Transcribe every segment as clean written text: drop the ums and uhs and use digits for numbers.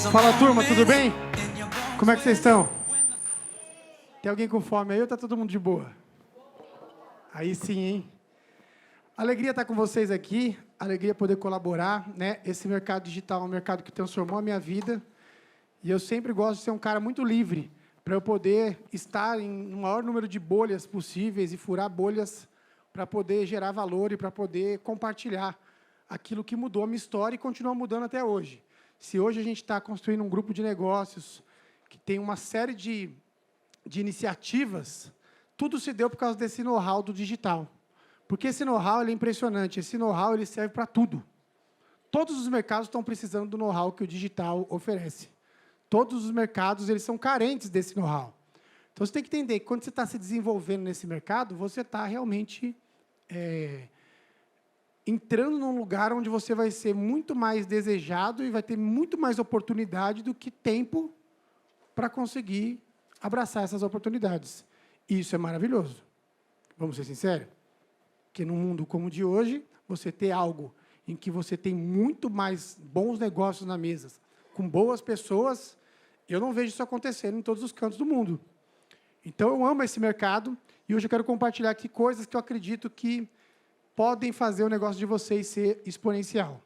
Fala, turma, tudo bem? Como é que vocês estão? Tem alguém com fome aí ou tá todo mundo de boa? Aí sim, hein? Alegria estar com vocês aqui, alegria poder colaborar, né? Esse mercado digital é um mercado que transformou a minha vida e eu sempre gosto de ser um cara muito livre para eu poder estar em um maior número de bolhas possíveis e furar bolhas para poder gerar valor e para poder compartilhar aquilo que mudou a minha história e continua mudando até hoje. Se hoje a gente está construindo um grupo de negócios que tem uma série de iniciativas, tudo se deu por causa desse know-how do digital. Porque esse know-how é impressionante, esse know-how ele serve para tudo. Todos os mercados estão precisando do know-how que o digital oferece. Todos os mercados eles são carentes desse know-how. Então, você tem que entender que, quando você está se desenvolvendo nesse mercado, você está realmente entrando num lugar onde você vai ser muito mais desejado e vai ter muito mais oportunidade do que tempo para conseguir abraçar essas oportunidades. E isso é maravilhoso. Vamos ser sinceros? Porque num mundo como o de hoje, você ter algo em que você tem muito mais bons negócios na mesa, com boas pessoas, eu não vejo isso acontecendo em todos os cantos do mundo. Então, eu amo esse mercado e hoje eu quero compartilhar aqui coisas que eu acredito que podem fazer o negócio de vocês ser exponencial.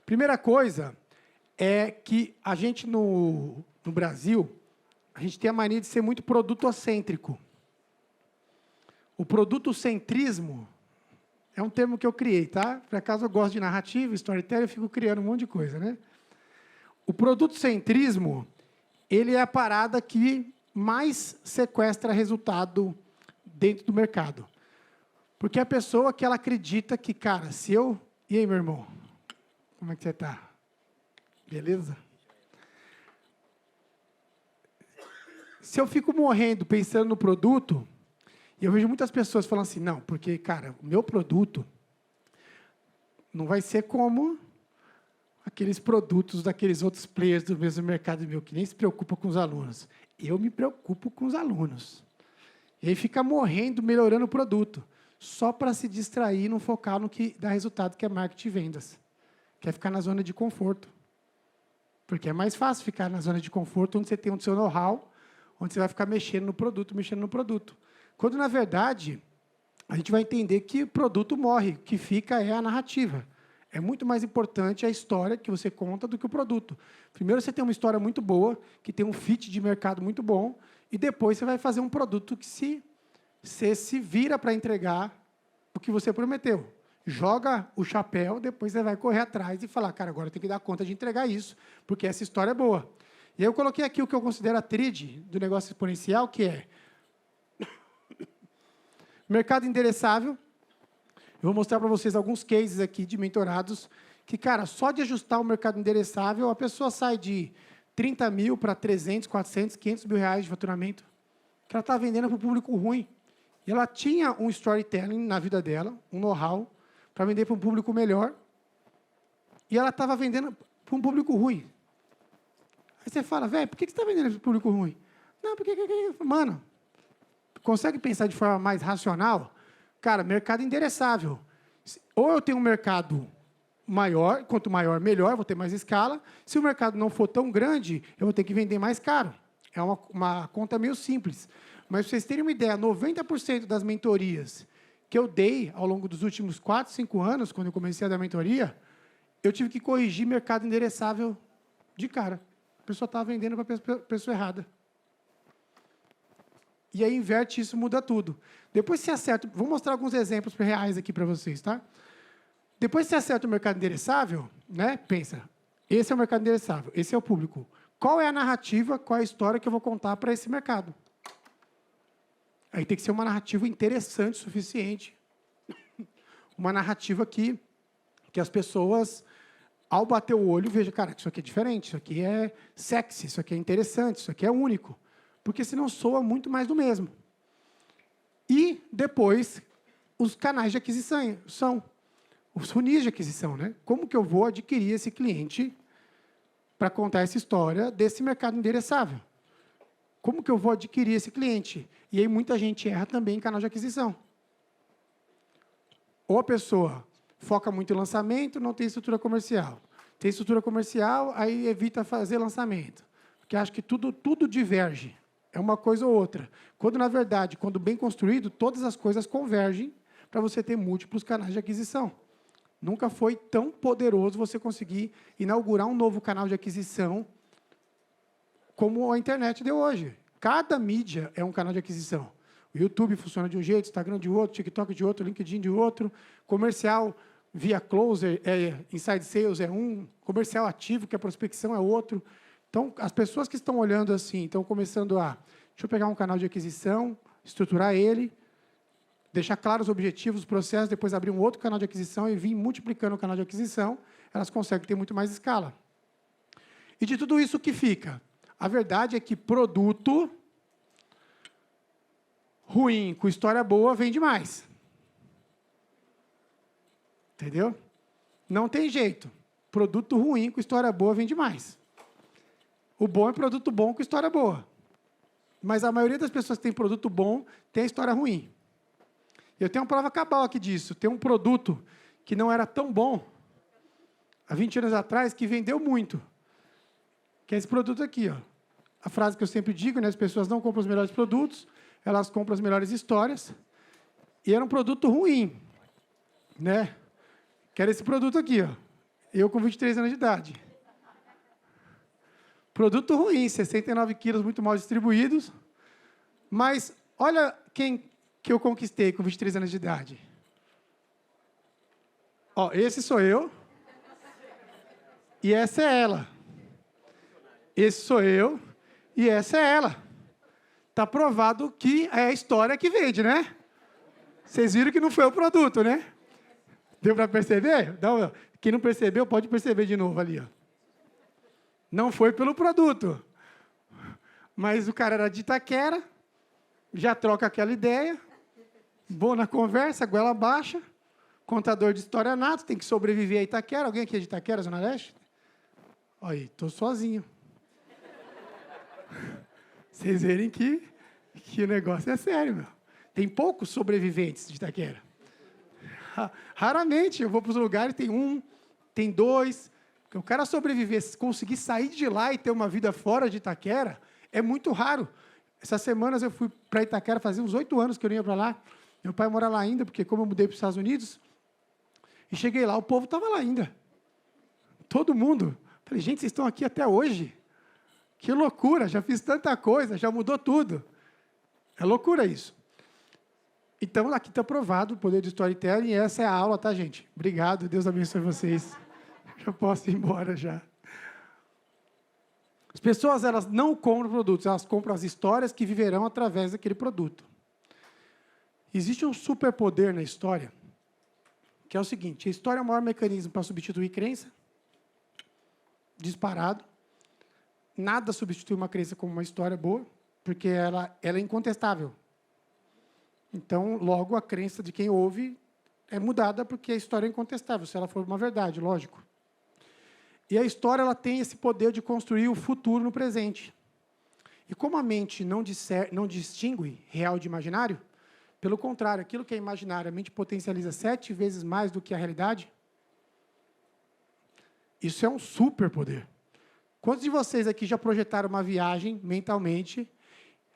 Primeira coisa é que a gente, no Brasil, a gente tem a mania de ser muito produtocêntrico. O produtocentrismo é um termo que eu criei, tá? Por acaso eu gosto de narrativa, storytelling, eu fico criando um monte de coisa, né? O produtocentrismo, ele é a parada que mais sequestra resultado dentro do mercado. Porque a pessoa que ela acredita que, cara, se eu... E aí, meu irmão? Como é que você está? Beleza? Se eu fico morrendo pensando no produto, e eu vejo muitas pessoas falando assim, não, porque, cara, o meu produto não vai ser como aqueles produtos daqueles outros players do mesmo mercado meu, que nem se preocupam com os alunos. Eu me preocupo com os alunos. E aí fica morrendo, melhorando o produto, só para se distrair e não focar no que dá resultado, que é marketing e vendas. Quer ficar na zona de conforto. Porque é mais fácil ficar na zona de conforto, onde você tem o seu know-how, onde você vai ficar mexendo no produto. Quando, na verdade, a gente vai entender que o produto morre, o que fica é a narrativa. É muito mais importante a história que você conta do que o produto. Primeiro, você tem uma história muito boa, que tem um fit de mercado muito bom, e depois você vai fazer um produto que você se vira para entregar o que você prometeu. Joga o chapéu, depois você vai correr atrás e falar, cara, agora eu tenho que dar conta de entregar isso, porque essa história é boa. E aí eu coloquei aqui o que eu considero a tríade do negócio exponencial, que é mercado endereçável. Eu vou mostrar para vocês alguns cases aqui de mentorados que, cara, só de ajustar o mercado endereçável, a pessoa sai de 30 mil para 300, 400, 500 mil reais de faturamento, que ela está vendendo para o público ruim. E ela tinha um storytelling na vida dela, um know-how, para vender para um público melhor, e ela estava vendendo para um público ruim. Aí você fala, velho, por que você está vendendo para um público ruim? Não, porque... Mano, consegue pensar de forma mais racional? Cara, mercado endereçável. Ou eu tenho um mercado maior, quanto maior, melhor, vou ter mais escala. Se o mercado não for tão grande, eu vou ter que vender mais caro. É uma conta meio simples. Mas, para vocês terem uma ideia, 90% das mentorias que eu dei ao longo dos últimos 4, 5 anos, quando eu comecei a dar mentoria, eu tive que corrigir mercado endereçável de cara. A pessoa estava vendendo para a pessoa errada. E aí inverte isso, muda tudo. Depois você acerta... Vou mostrar alguns exemplos reais aqui para vocês, tá? Depois você acerta o mercado endereçável, né? Pensa, esse é o mercado endereçável, esse é o público. Qual é a narrativa, qual é a história que eu vou contar para esse mercado? Aí tem que ser uma narrativa interessante o suficiente. Uma narrativa que as pessoas, ao bater o olho, vejam, cara, isso aqui é diferente, isso aqui é sexy, isso aqui é interessante, isso aqui é único. Porque senão soa muito mais do mesmo. E, depois, os canais de aquisição são os funis de aquisição, né? Como que eu vou adquirir esse cliente para contar essa história desse mercado endereçável? Como que eu vou adquirir esse cliente? E aí muita gente erra também em canal de aquisição. Ou a pessoa foca muito em lançamento, não tem estrutura comercial. Tem estrutura comercial, aí evita fazer lançamento. Porque acha que tudo diverge. É uma coisa ou outra. Quando, na verdade, quando bem construído, todas as coisas convergem para você ter múltiplos canais de aquisição. Nunca foi tão poderoso você conseguir inaugurar um novo canal de aquisição como a internet deu hoje. Cada mídia é um canal de aquisição. O YouTube funciona de um jeito, o Instagram de outro, TikTok de outro, LinkedIn de outro, comercial via closer, inside sales é um, comercial ativo, que é prospecção, é outro. Então, as pessoas que estão olhando assim, estão começando deixa eu pegar um canal de aquisição, estruturar ele, deixar claros os objetivos, os processos, depois abrir um outro canal de aquisição e vir multiplicando o canal de aquisição, elas conseguem ter muito mais escala. E de tudo isso, o que fica? A verdade é que produto ruim com história boa vende mais. Entendeu? Não tem jeito. Produto ruim com história boa vende mais. O bom é produto bom com história boa. Mas a maioria das pessoas que tem produto bom tem história ruim. Eu tenho uma prova cabal aqui disso. Tem um produto que não era tão bom, há 20 anos atrás, que vendeu muito. Que é esse produto aqui. Ó. A frase que eu sempre digo, né, as pessoas não compram os melhores produtos, elas compram as melhores histórias. E era um produto ruim. Né? Que era esse produto aqui. Ó. Eu com 23 anos de idade. Produto ruim, 69 quilos, muito mal distribuídos. Mas olha quem que eu conquistei com 23 anos de idade. Ó, esse sou eu. E essa é ela. Esse sou eu. E essa é ela. Está provado que é a história que vende, né? Vocês viram que não foi o produto, né? Deu para perceber? Não, quem não percebeu, pode perceber de novo ali. Ó. Não foi pelo produto. Mas o cara era de Itaquera, já troca aquela ideia, bom na conversa, goela baixa, contador de história nato, tem que sobreviver a Itaquera. Alguém aqui é de Itaquera, Zona Leste? Olha aí, estou sozinho. Vocês verem que o negócio é sério, meu. Tem poucos sobreviventes de Itaquera. Raramente eu vou para os lugares, tem um, tem dois. O cara sobreviver, conseguir sair de lá e ter uma vida fora de Itaquera, é muito raro. Essas semanas eu fui para Itaquera, fazia uns 8 anos que eu não ia para lá. Meu pai mora lá ainda, porque como eu mudei para os Estados Unidos, e cheguei lá, o povo estava lá ainda. Todo mundo. Falei, gente, vocês estão aqui até hoje? Que loucura, já fiz tanta coisa, já mudou tudo. É loucura isso. Então, aqui está provado o poder de storytelling, e essa é a aula, tá, gente? Obrigado, Deus abençoe vocês. Já posso ir embora já. As pessoas, elas não compram produtos, elas compram as histórias que viverão através daquele produto. Existe um superpoder na história, que é o seguinte, a história é o maior mecanismo para substituir crença, disparado. Nada substitui uma crença como uma história boa, porque ela é incontestável. Então, logo, a crença de quem ouve é mudada, porque a história é incontestável, se ela for uma verdade, lógico. E a história, ela tem esse poder de construir o futuro no presente. E como a mente não distingue real de imaginário, pelo contrário, aquilo que é imaginário, a mente potencializa 7 vezes mais do que a realidade. Isso é um superpoder. Quantos de vocês aqui já projetaram uma viagem mentalmente?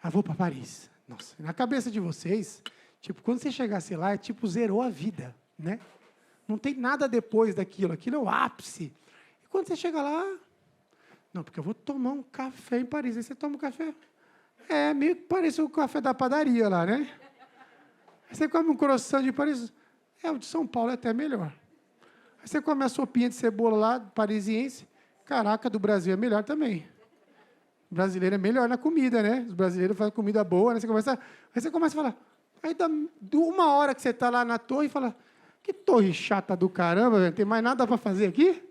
Vou para Paris. Nossa, na cabeça de vocês, tipo, quando você chegasse lá, tipo, zerou a vida, né? Não tem nada depois daquilo. Aquilo é o ápice. E quando você chega lá, não, porque eu vou tomar um café em Paris. Aí você toma um café. É, meio que parece o café da padaria lá, né? Aí você come um croissant de Paris. O de São Paulo é até melhor. Aí você come a sopinha de cebola lá, parisiense. Caraca, do Brasil é melhor também. O brasileiro é melhor na comida, né? Os brasileiros fazem comida boa, né? Aí você começa a falar. Aí dá 1 hora que você está lá na torre e fala, que torre chata do caramba, velho, não tem mais nada para fazer aqui?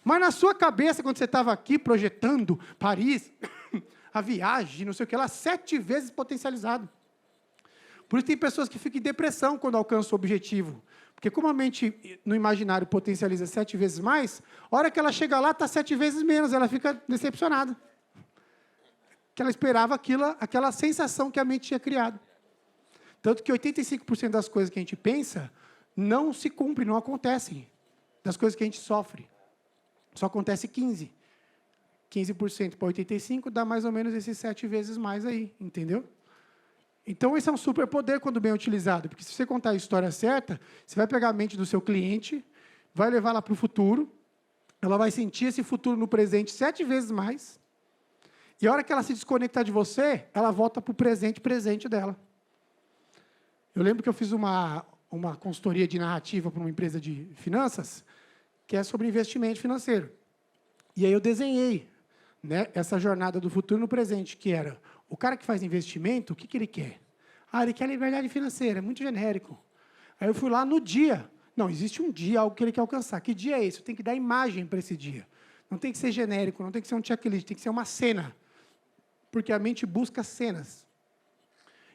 Mas na sua cabeça, quando você estava aqui projetando Paris, a viagem, não sei o que lá, 7 vezes potencializado. Por isso tem pessoas que ficam em depressão quando alcançam o objetivo. Porque como a mente no imaginário potencializa 7 vezes mais, a hora que ela chega lá, está 7 vezes menos, ela fica decepcionada. Que ela esperava aquela sensação que a mente tinha criado. Tanto que 85% das coisas que a gente pensa não se cumprem, não acontecem. Das coisas que a gente sofre. Só acontece 15. 15% para 85 dá mais ou menos esses 7 vezes mais aí, entendeu? Então, esse é um superpoder quando bem utilizado, porque se você contar a história certa, você vai pegar a mente do seu cliente, vai levá-la para o futuro, ela vai sentir esse futuro no presente 7 vezes mais, e a hora que ela se desconectar de você, ela volta para o presente dela. Eu lembro que eu fiz uma consultoria de narrativa para uma empresa de finanças, que é sobre investimento financeiro. E aí eu desenhei, né, essa jornada do futuro no presente, que era o cara que faz investimento, o que ele quer? Ele quer liberdade financeira, é muito genérico. Aí eu fui lá no dia. Não, existe um dia, algo que ele quer alcançar. Que dia é esse? Eu tenho que dar imagem para esse dia. Não tem que ser genérico, não tem que ser um checklist, tem que ser uma cena. Porque a mente busca cenas.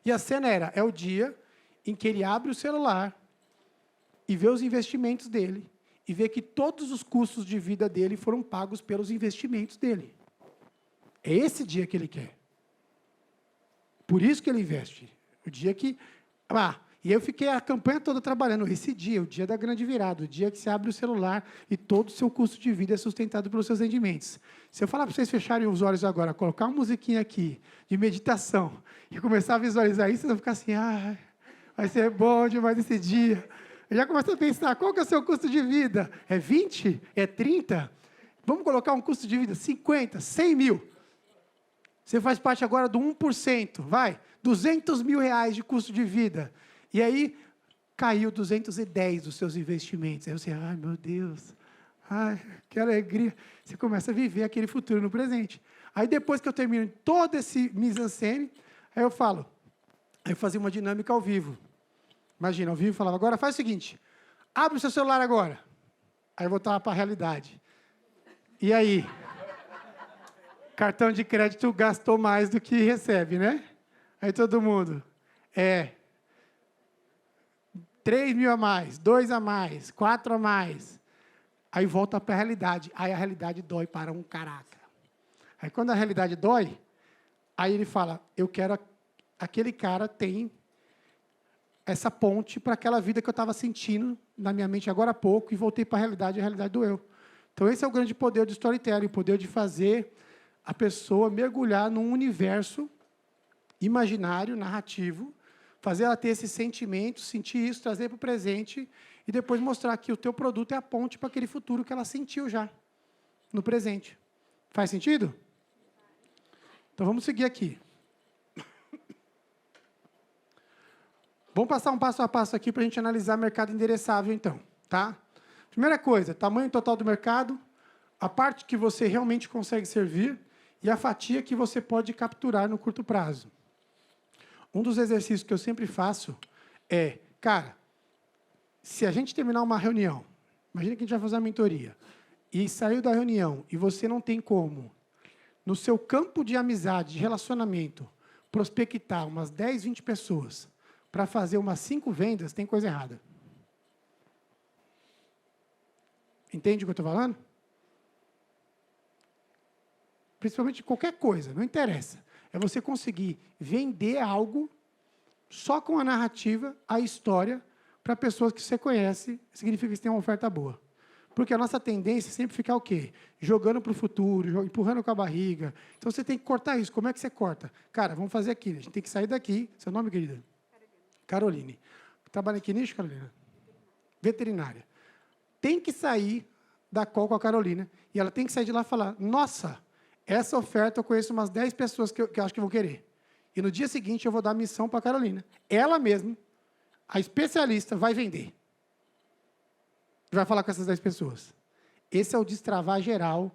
E a cena é o dia em que ele abre o celular e vê os investimentos dele, e vê que todos os custos de vida dele foram pagos pelos investimentos dele. É esse dia que ele quer. Por isso que ele investe. O dia que... e eu fiquei a campanha toda trabalhando. Esse dia, o dia da grande virada, o dia que você abre o celular e todo o seu custo de vida é sustentado pelos seus rendimentos. Se eu falar para vocês fecharem os olhos agora, colocar uma musiquinha aqui de meditação e começar a visualizar isso, vocês vão ficar assim, vai ser bom demais esse dia. Eu já começo a pensar, qual que é o seu custo de vida? É 20? É 30? Vamos colocar um custo de vida 50, 100 mil. Você faz parte agora do 1%, vai, 200 mil reais de custo de vida. E aí, caiu 210 dos seus investimentos. Aí você, meu Deus, que alegria. Você começa a viver aquele futuro no presente. Aí depois que eu termino todo esse mise-en-scène, aí eu fazia uma dinâmica ao vivo. Imagina, ao vivo, falava, agora faz o seguinte, abre o seu celular agora. Aí eu voltava para a realidade. E aí? Cartão de crédito gastou mais do que recebe, né? Aí todo mundo, 3 mil a mais, 2 a mais, 4 a mais. Aí volta para a realidade. Aí a realidade dói para um caraca. Aí quando a realidade dói, aí ele fala, eu quero, aquele cara tem essa ponte para aquela vida que eu estava sentindo na minha mente agora há pouco e voltei para a realidade doeu. Então esse é o grande poder do storytelling, o poder de fazer a pessoa mergulhar num universo imaginário, narrativo, fazer ela ter esse sentimento, sentir isso, trazer para o presente e depois mostrar que o teu produto é a ponte para aquele futuro que ela sentiu já, no presente. Faz sentido? Então, vamos seguir aqui. Vamos passar um passo a passo aqui para a gente analisar mercado endereçável, então. Tá? Primeira coisa, tamanho total do mercado, a parte que você realmente consegue servir e a fatia que você pode capturar no curto prazo. Um dos exercícios que eu sempre faço é, cara, se a gente terminar uma reunião, imagina que a gente vai fazer uma mentoria, e saiu da reunião e você não tem como, no seu campo de amizade, de relacionamento, prospectar umas 10, 20 pessoas para fazer umas 5 vendas, tem coisa errada. Entende o que eu estou falando? Principalmente qualquer coisa, não interessa. É você conseguir vender algo só com a narrativa, a história, para pessoas que você conhece, significa que você tem uma oferta boa. Porque a nossa tendência é sempre ficar o quê? Jogando para o futuro, empurrando com a barriga. Então, você tem que cortar isso. Como é que você corta? Cara, vamos fazer aqui. A gente tem que sair daqui. Seu nome, querida? Caroline. Trabalha em que nicho, Carolina? Veterinária. Tem que sair da call com a Carolina e ela tem que sair de lá e falar, nossa, essa oferta eu conheço umas 10 pessoas que eu acho que vão querer. E no dia seguinte eu vou dar a missão para a Carolina. Ela mesma, a especialista, vai vender. Vai falar com essas 10 pessoas. Esse é o destravar geral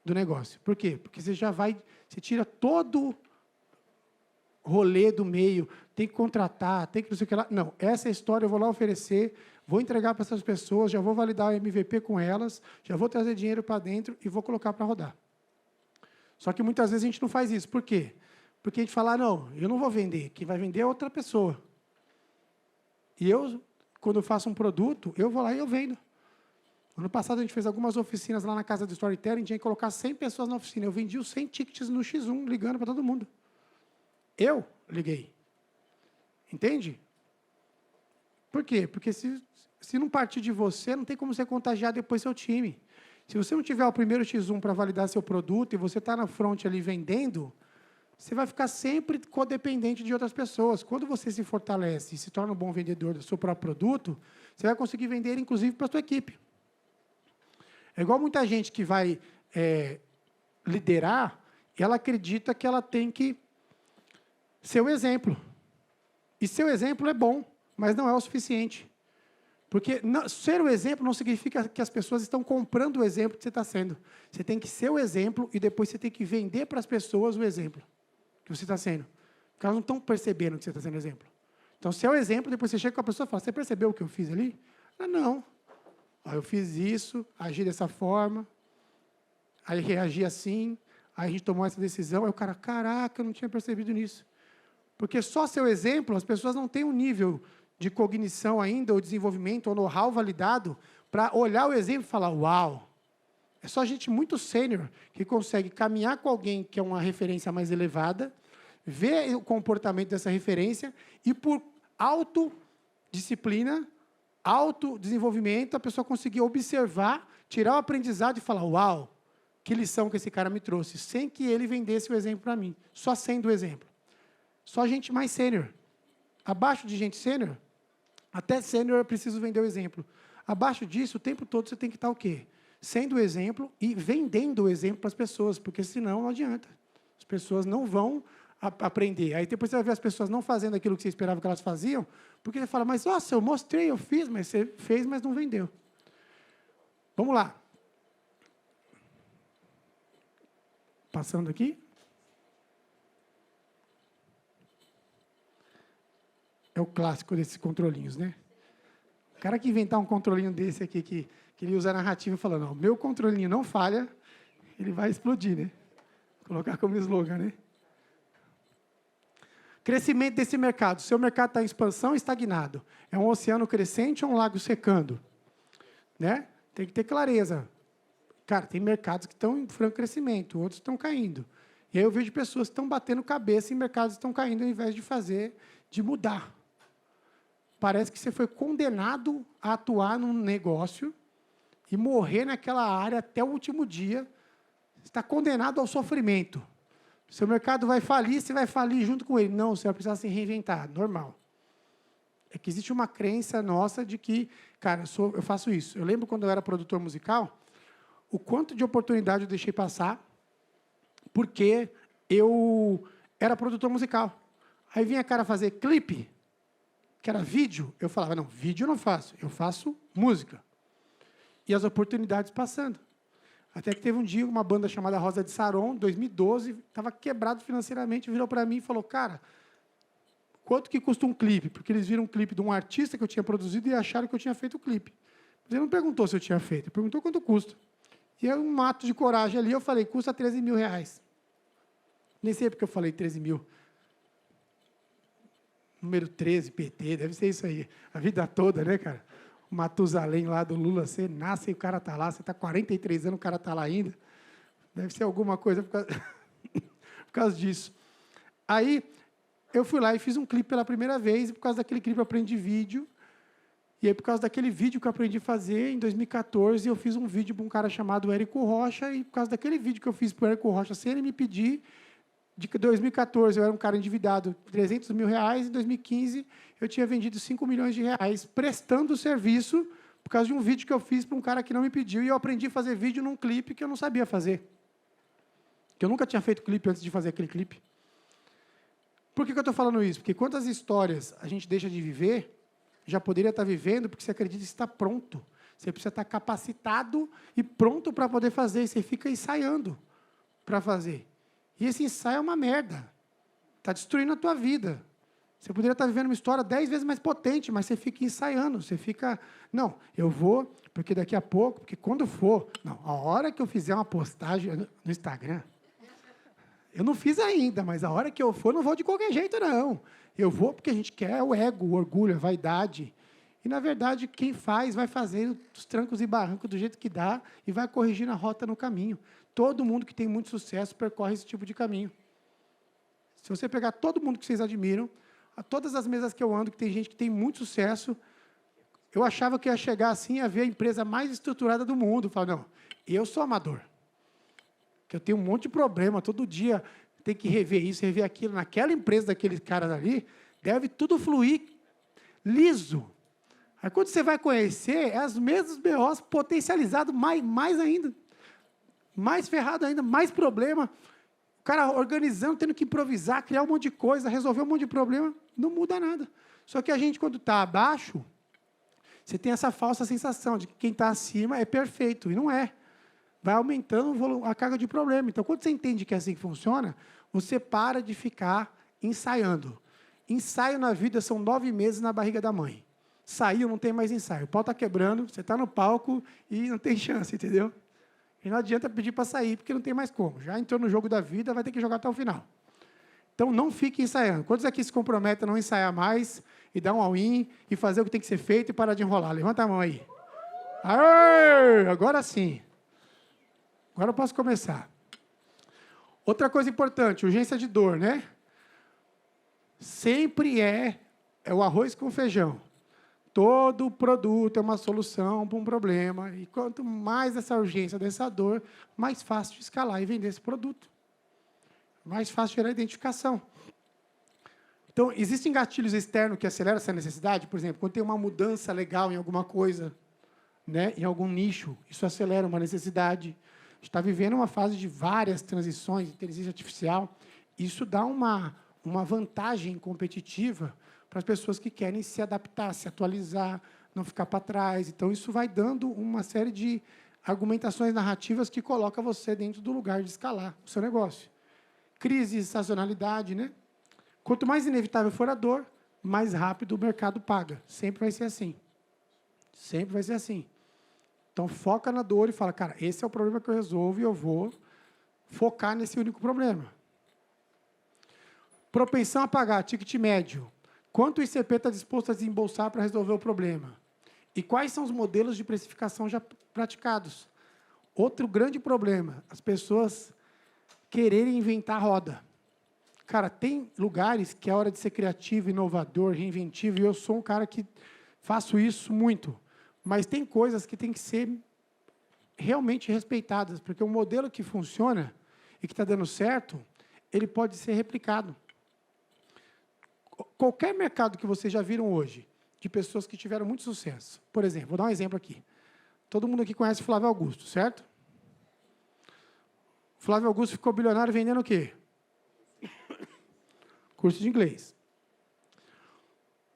do negócio. Por quê? Porque você tira todo rolê do meio, tem que contratar, tem que não sei o que lá. Não, essa é a história, eu vou lá oferecer, vou entregar para essas pessoas, já vou validar o MVP com elas, já vou trazer dinheiro para dentro e vou colocar para rodar. Só que muitas vezes a gente não faz isso. Por quê? Porque a gente fala, não, eu não vou vender, quem vai vender é outra pessoa. E eu, quando eu faço um produto, eu vou lá e eu vendo. Ano passado a gente fez algumas oficinas lá na casa do Storytelling, tinha que colocar 100 pessoas na oficina. Eu vendi os 100 tickets no X1, ligando para todo mundo. Eu liguei. Entende? Por quê? Porque se não partir de você, não tem como você contagiar depois seu time. Se você não tiver o primeiro X1 para validar seu produto e você está na front ali vendendo, você vai ficar sempre codependente de outras pessoas. Quando você se fortalece e se torna um bom vendedor do seu próprio produto, você vai conseguir vender, inclusive, para a sua equipe. É igual muita gente que vai liderar, e ela acredita que ela tem que ser o exemplo. E seu exemplo é bom, mas não é o suficiente. Porque ser o exemplo não significa que as pessoas estão comprando o exemplo que você está sendo. Você tem que ser o exemplo e depois você tem que vender para as pessoas o exemplo que você está sendo. Porque elas não estão percebendo que você está sendo exemplo. Então, se é o exemplo, depois você chega com a pessoa e fala, você percebeu o que eu fiz ali? Ah, não. Eu fiz isso, agi dessa forma, aí reagi assim, aí a gente tomou essa decisão, aí o cara, caraca, eu não tinha percebido nisso. Porque só seu exemplo, as pessoas não têm um nível de cognição ainda, ou desenvolvimento, ou know-how validado, para olhar o exemplo e falar, uau, é só gente muito sênior que consegue caminhar com alguém que é uma referência mais elevada, ver o comportamento dessa referência e, por autodisciplina, autodesenvolvimento, a pessoa conseguir observar, tirar o aprendizado e falar, uau, que lição que esse cara me trouxe, sem que ele vendesse o exemplo para mim, só sendo o exemplo. Só gente mais sênior. Abaixo de gente sênior, até sênior eu preciso vender o exemplo. Abaixo disso, o tempo todo você tem que estar o quê? Sendo o exemplo e vendendo o exemplo para as pessoas, porque senão não adianta. As pessoas não vão aprender. Aí depois você vai ver as pessoas não fazendo aquilo que você esperava que elas faziam, porque você fala, mas nossa, eu mostrei, eu fiz, mas você fez, mas não vendeu. Vamos lá. Passando aqui. É o clássico desses controlinhos, né? O cara que inventar um controlinho desse aqui, que ele usa a narrativa falando, não, meu controlinho não falha, ele vai explodir, né? Colocar como slogan, né? Crescimento desse mercado. Seu mercado está em expansão ou estagnado? É um oceano crescente ou um lago secando? Né? Tem que ter clareza. Cara, tem mercados que estão em franco crescimento, outros estão caindo. E aí eu vejo pessoas que estão batendo cabeça em mercados que estão caindo, ao invés de mudar. Parece que você foi condenado a atuar num negócio e morrer naquela área até o último dia. Você está condenado ao sofrimento. Seu mercado vai falir, você vai falir junto com ele. Não, você vai precisar se reinventar, normal. É que existe uma crença nossa de que, cara, eu faço isso. Eu lembro quando eu era produtor musical, o quanto de oportunidade eu deixei passar, porque eu era produtor musical. Aí vinha cara fazer clipe, que era vídeo. Eu falava, não, vídeo eu não faço, eu faço música. E as oportunidades passando. Até que teve um dia, uma banda chamada Rosa de Saron, 2012, estava quebrado financeiramente, virou para mim e falou, cara, quanto que custa um clipe? Porque eles viram um clipe de um artista que eu tinha produzido e acharam que eu tinha feito o clipe. Mas ele não perguntou se eu tinha feito, ele perguntou quanto custa. E é um ato de coragem ali, eu falei, custa 13 mil reais. Nem sei porque eu falei 13 mil. Número 13, PT, deve ser isso aí. A vida toda, né, cara? O Matusalém lá do Lula, você nasce e o cara está lá, você está 43 anos, o cara está lá ainda. Deve ser alguma coisa por causa disso. Aí, eu fui lá e fiz um clipe pela primeira vez, e por causa daquele clipe eu aprendi vídeo. E aí, por causa daquele vídeo que eu aprendi a fazer, em 2014, eu fiz um vídeo para um cara chamado Érico Rocha, e por causa daquele vídeo que eu fiz para o Érico Rocha, sem ele me pedir, de 2014 eu era um cara endividado, 300 mil reais, em 2015 eu tinha vendido 5 milhões de reais, prestando serviço, por causa de um vídeo que eu fiz para um cara que não me pediu, e eu aprendi a fazer vídeo num clipe que eu não sabia fazer. Que eu nunca tinha feito clipe antes de fazer aquele clipe. Por que eu estou falando isso? Porque quantas histórias a gente deixa de viver, já poderia estar vivendo, porque você acredita que está pronto. Você precisa estar capacitado e pronto para poder fazer, e você fica ensaiando para fazer. E esse ensaio é uma merda. Está destruindo a tua vida. Você poderia estar vivendo uma história 10 vezes mais potente, mas você fica ensaiando. Você fica, não, eu vou, porque daqui a pouco, porque quando for, não, a hora que eu fizer uma postagem no Instagram, eu não fiz ainda, mas a hora que eu for, não vou de qualquer jeito, não. Eu vou porque a gente quer o ego, o orgulho, a vaidade. E, na verdade, quem faz, vai fazendo os trancos e barrancos do jeito que dá e vai corrigindo a rota no caminho. Todo mundo que tem muito sucesso percorre esse tipo de caminho. Se você pegar todo mundo que vocês admiram, a todas as mesas que eu ando, que tem gente que tem muito sucesso, Eu achava que ia chegar assim a ver a empresa mais estruturada do mundo. Falei, não, eu sou amador. Que eu tenho um monte de problema, todo dia tem que rever isso, rever aquilo. Naquela empresa daqueles caras ali, deve tudo fluir liso. Aí quando você vai conhecer, é as mesmas BOs potencializado mais ainda. Mais ferrado ainda, mais problema. O cara organizando, tendo que improvisar, criar um monte de coisa, resolver um monte de problema, não muda nada. Só que a gente, quando está abaixo, você tem essa falsa sensação de que quem está acima é perfeito, e não é. Vai aumentando a carga de problema. Então, quando você entende que é assim que funciona, você para de ficar ensaiando. Ensaio na vida são 9 meses na barriga da mãe. Saiu, não tem mais ensaio. O pau está quebrando, você está no palco e não tem chance, entendeu? E não adianta pedir para sair, porque não tem mais como. Já entrou no jogo da vida, vai ter que jogar até o final. Então, não fique ensaiando. Quantos aqui se comprometem a não ensaiar mais, e dar um all-in, e fazer o que tem que ser feito e parar de enrolar? Levanta a mão aí. Aê! Agora sim. Agora eu posso começar. Outra coisa importante, urgência de dor, né? Sempre é o arroz com feijão. Todo produto é uma solução para um problema. E quanto mais essa urgência dessa dor, mais fácil de escalar e vender esse produto. Mais fácil gerar identificação. Então, existem gatilhos externos que aceleram essa necessidade? Por exemplo, quando tem uma mudança legal em alguma coisa, né, em algum nicho, isso acelera uma necessidade. A gente está vivendo uma fase de várias transições, inteligência artificial. Isso dá uma vantagem competitiva para as pessoas que querem se adaptar, se atualizar, não ficar para trás. Então, isso vai dando uma série de argumentações narrativas que coloca você dentro do lugar de escalar o seu negócio. Crise, sazonalidade, né? Quanto mais inevitável for a dor, mais rápido o mercado paga. Sempre vai ser assim. Sempre vai ser assim. Então, foca na dor e fala, cara, esse é o problema que eu resolvo e eu vou focar nesse único problema. Propensão a pagar, ticket médio. Quanto o ICP está disposto a desembolsar para resolver o problema? E quais são os modelos de precificação já praticados? Outro grande problema, as pessoas quererem inventar roda. Cara, tem lugares que é hora de ser criativo, inovador, reinventivo, e eu sou um cara que faço isso muito. Mas tem coisas que têm que ser realmente respeitadas, porque o modelo que funciona e que está dando certo, ele pode ser replicado. Qualquer mercado que vocês já viram hoje, de pessoas que tiveram muito sucesso. Por exemplo, vou dar um exemplo aqui. Todo mundo aqui conhece o Flávio Augusto, certo? O Flávio Augusto ficou bilionário vendendo o quê? Curso de inglês.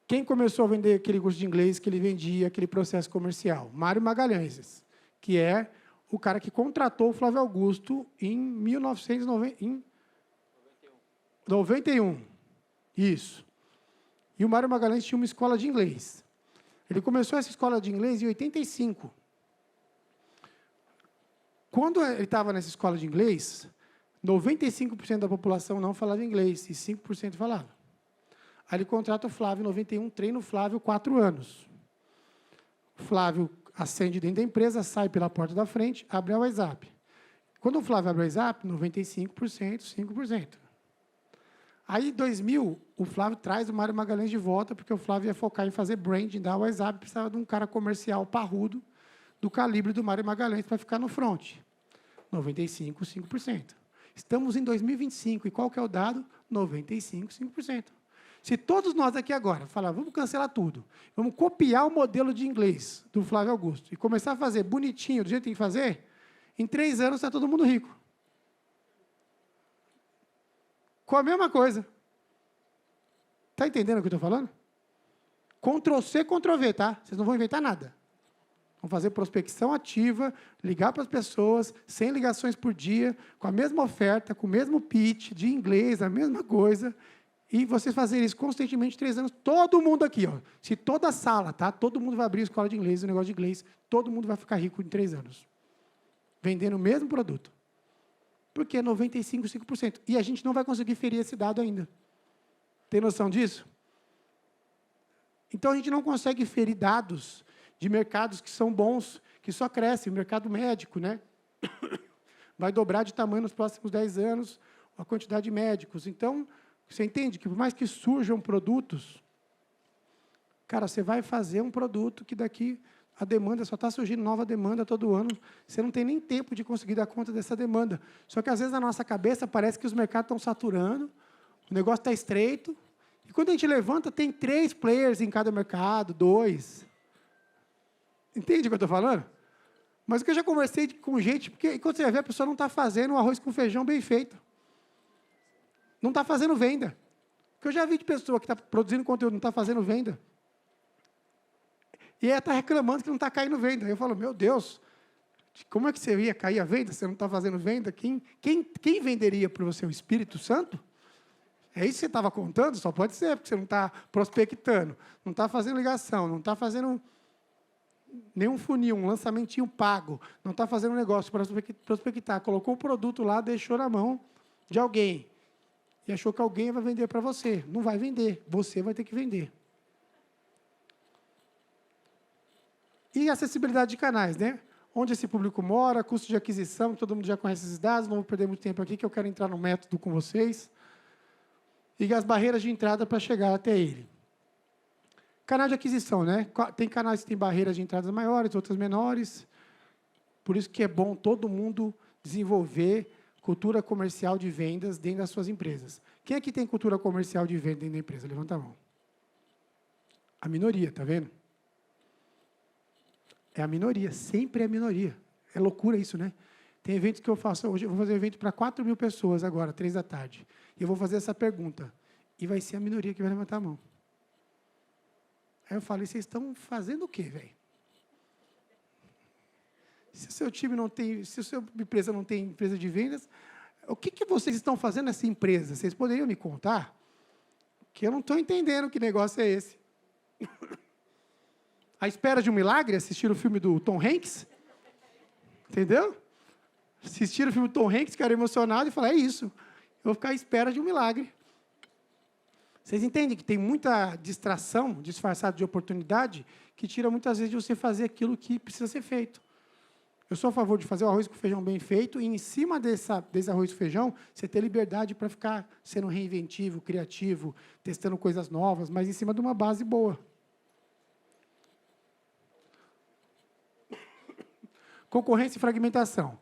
Quem começou a vender aquele curso de inglês que ele vendia, aquele processo comercial? Mário Magalhães, que é o cara que contratou o Flávio Augusto em 1991. Isso. E o Mário Magalhães tinha uma escola de inglês. Ele começou essa escola de inglês em 85. Quando ele estava nessa escola de inglês, 95% da população não falava inglês e 5% falava. Aí ele contrata o Flávio em 91, treina o Flávio 4 anos. O Flávio ascende dentro da empresa, sai pela porta da frente, abre a WhatsApp. Quando o Flávio abre o WhatsApp, 95%, 5%. Aí, em 2000, o Flávio traz o Mário Magalhães de volta, porque o Flávio ia focar em fazer branding da WhatsApp, precisava de um cara comercial parrudo, do calibre do Mário Magalhães, para ficar no front. 95%, 5%. Estamos em 2025, e qual que é o dado? 95%, 5%. Se todos nós aqui agora falar, vamos cancelar tudo, vamos copiar o modelo de inglês do Flávio Augusto e começar a fazer bonitinho, do jeito que tem que fazer, em 3 anos está todo mundo rico. Com a mesma coisa. Está entendendo o que eu estou falando? Ctrl+C, Ctrl+V, tá? Vocês não vão inventar nada. Vão fazer prospecção ativa, ligar para as pessoas, 100 ligações por dia, com a mesma oferta, com o mesmo pitch, de inglês, a mesma coisa, e vocês fazerem isso constantemente 3 anos, todo mundo aqui, ó, se toda a sala, tá? Todo mundo vai abrir a escola de inglês, o negócio de inglês, todo mundo vai ficar rico em 3 anos. Vendendo o mesmo produto. Porque é 95%, 5%. E a gente não vai conseguir ferir esse dado ainda. Tem noção disso? Então, a gente não consegue ferir dados de mercados que são bons, que só crescem. O mercado médico, né? Vai dobrar de tamanho nos próximos 10 anos a quantidade de médicos. Então, você entende que, por mais que surjam produtos, Cara, você vai fazer um produto que daqui a demanda só está surgindo nova demanda todo ano. Você não tem nem tempo de conseguir dar conta dessa demanda. Só que, às vezes, na nossa cabeça, parece que os mercados estão saturando, o negócio está estreito. E, quando a gente levanta, tem 3 players em cada mercado, 2. Entende o que eu estou falando? Mas o que eu já conversei com gente, porque quando você vai ver, a pessoa não está fazendo um arroz com feijão bem feito. Não está fazendo venda. Porque eu já vi de pessoa que está produzindo conteúdo, não está fazendo venda. E ela está reclamando que não está caindo venda. Eu falo, meu Deus, como é que você ia cair a venda? Você não está fazendo venda? Quem venderia para você? O Espírito Santo? É isso que você estava contando? Só pode ser, porque você não está prospectando, não está fazendo ligação, não está fazendo nenhum funil, um lançamentinho pago, não está fazendo negócio para prospectar. Colocou o produto lá, deixou na mão de alguém. E achou que alguém vai vender para você. Não vai vender, você vai ter que vender. E acessibilidade de canais, né? Onde esse público mora, custo de aquisição, todo mundo já conhece esses dados, não vou perder muito tempo aqui, que eu quero entrar no método com vocês. E as barreiras de entrada para chegar até ele. Canal de aquisição, né? Tem canais que têm barreiras de entradas maiores, outras menores. Por isso que é bom todo mundo desenvolver cultura comercial de vendas dentro das suas empresas. Quem aqui tem cultura comercial de venda dentro da empresa? Levanta a mão. A minoria, tá vendo? É a minoria, sempre é a minoria. É loucura isso, né? Tem eventos que eu faço, hoje eu vou fazer um evento para 4.000 pessoas agora, 3 da tarde. E eu vou fazer essa pergunta. E vai ser a minoria que vai levantar a mão. Aí eu falo, e vocês estão fazendo o quê, velho? Se o seu time não tem, se a sua empresa não tem empresa de vendas, o que vocês estão fazendo nessa empresa? Vocês poderiam me contar? Que eu não estou entendendo que negócio é esse. À espera de um milagre, assistir o filme do Tom Hanks? Entendeu? Assistir o filme do Tom Hanks, ficar emocionado e falar, é isso. Eu vou ficar à espera de um milagre. Vocês entendem que tem muita distração, disfarçada de oportunidade, que tira muitas vezes de você fazer aquilo que precisa ser feito. Eu sou a favor de fazer o arroz com feijão bem feito, e em cima desse arroz com feijão, você ter liberdade para ficar sendo reinventivo, criativo, testando coisas novas, mas em cima de uma base boa. Concorrência e fragmentação.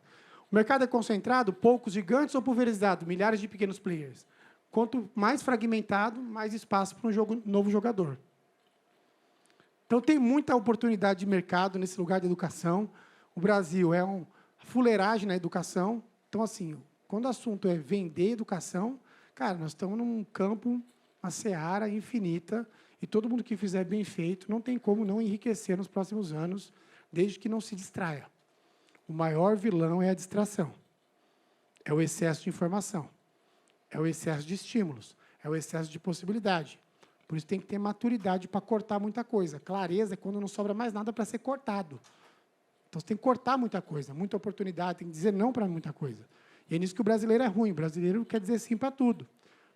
O mercado é concentrado, poucos gigantes ou pulverizado, milhares de pequenos players. Quanto mais fragmentado, mais espaço para um novo jogador. Então, tem muita oportunidade de mercado nesse lugar de educação. O Brasil é uma fuleiragem na educação. Então, assim, quando o assunto é vender educação, cara, nós estamos num campo, uma seara infinita, e todo mundo que fizer bem feito não tem como não enriquecer nos próximos anos, desde que não se distraia. O maior vilão é a distração. É o excesso de informação. É o excesso de estímulos. É o excesso de possibilidade. Por isso tem que ter maturidade para cortar muita coisa. Clareza é quando não sobra mais nada para ser cortado. Então, você tem que cortar muita coisa, muita oportunidade, tem que dizer não para muita coisa. E é nisso que o brasileiro é ruim. O brasileiro quer dizer sim para tudo.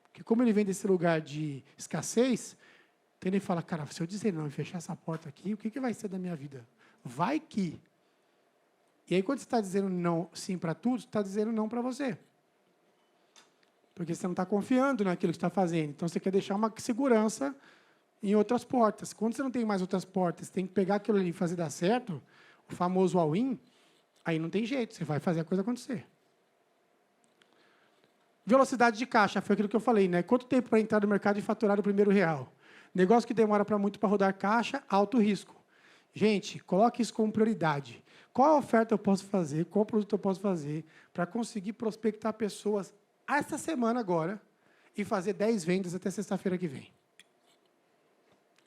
Porque como ele vem desse lugar de escassez, então ele fala, cara, se eu dizer não e fechar essa porta aqui, o que vai ser da minha vida? Vai que... E aí, quando você está dizendo não, sim para tudo, você está dizendo não para você. Porque você não está confiando naquilo que está fazendo. Então, você quer deixar uma segurança em outras portas. Quando você não tem mais outras portas, você tem que pegar aquilo ali e fazer dar certo, o famoso all-in, aí não tem jeito, você vai fazer a coisa acontecer. Velocidade de caixa, foi aquilo que eu falei, né? Quanto tempo para entrar no mercado e faturar o primeiro real? Negócio que demora para muito para rodar caixa, alto risco. Gente, coloque isso como prioridade. Qual oferta eu posso fazer, qual produto eu posso fazer para conseguir prospectar pessoas essa semana agora e fazer 10 vendas até sexta-feira que vem?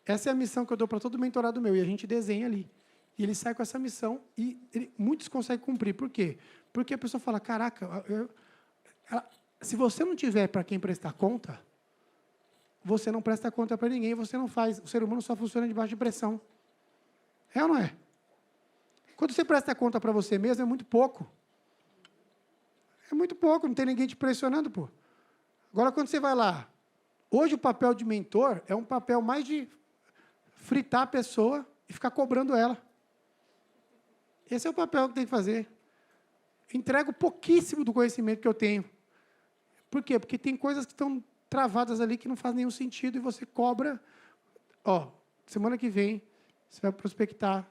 Essa é a missão que eu dou para todo mentorado meu, e a gente desenha ali. E ele sai com essa missão e muitos conseguem cumprir. Por quê? Porque a pessoa fala, caraca, se você não tiver para quem prestar conta, você não presta conta para ninguém, você não faz. O ser humano só funciona debaixo de pressão. É ou não é? Quando você presta conta para você mesmo, é muito pouco. É muito pouco, não tem ninguém te pressionando, pô. Agora, quando você vai lá, hoje o papel de mentor é um papel mais de fritar a pessoa e ficar cobrando ela. Esse é o papel que tem que fazer. Entrego pouquíssimo do conhecimento que eu tenho. Por quê? Porque tem coisas que estão travadas ali que não fazem nenhum sentido e você cobra. Ó, semana que vem, você vai prospectar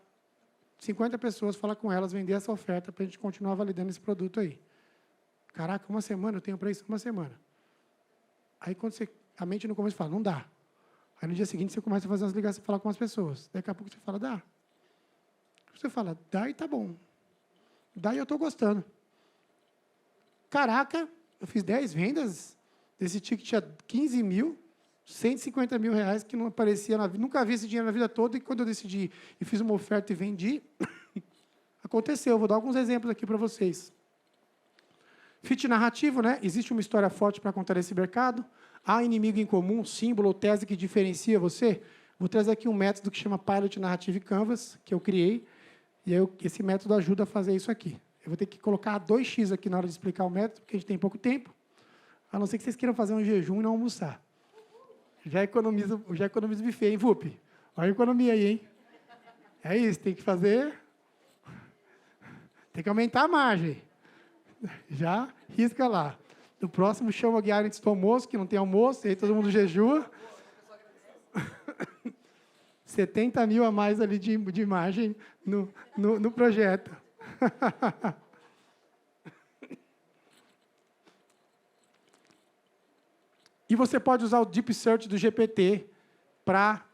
50 pessoas, falar com elas, vender essa oferta para a gente continuar validando esse produto aí. Caraca, uma semana, eu tenho para isso uma semana. Aí, quando a mente no começo fala, não dá. Aí, no dia seguinte, você começa a fazer umas ligações, falar com as pessoas. Daqui a pouco, você fala, dá. Você fala, dá e tá bom. Dá e eu estou gostando. Caraca, eu fiz 10 vendas, desse ticket tinha 15 mil, 150 mil reais, que não aparecia na vida. Nunca vi esse dinheiro na vida toda, e quando eu decidi e fiz uma oferta e vendi, aconteceu. Vou dar alguns exemplos aqui para vocês. Fit narrativo, né? Existe uma história forte para contar esse mercado. Há inimigo em comum, símbolo ou tese que diferencia você? Vou trazer aqui um método que chama Pilot Narrative Canvas, que eu criei, e aí esse método ajuda a fazer isso aqui. Eu vou ter que colocar 2x aqui na hora de explicar o método, porque a gente tem pouco tempo, a não ser que vocês queiram fazer um jejum e não almoçar. Já economiza o buffet, hein, VUP? Olha a economia aí, hein? É isso, tem que fazer... Tem que aumentar a margem. Já risca lá. No próximo, chama a guiar antes do almoço, que não tem almoço, e aí todo mundo jejua. 70 mil a mais ali de margem no projeto. E você pode usar o Deep Search do GPT para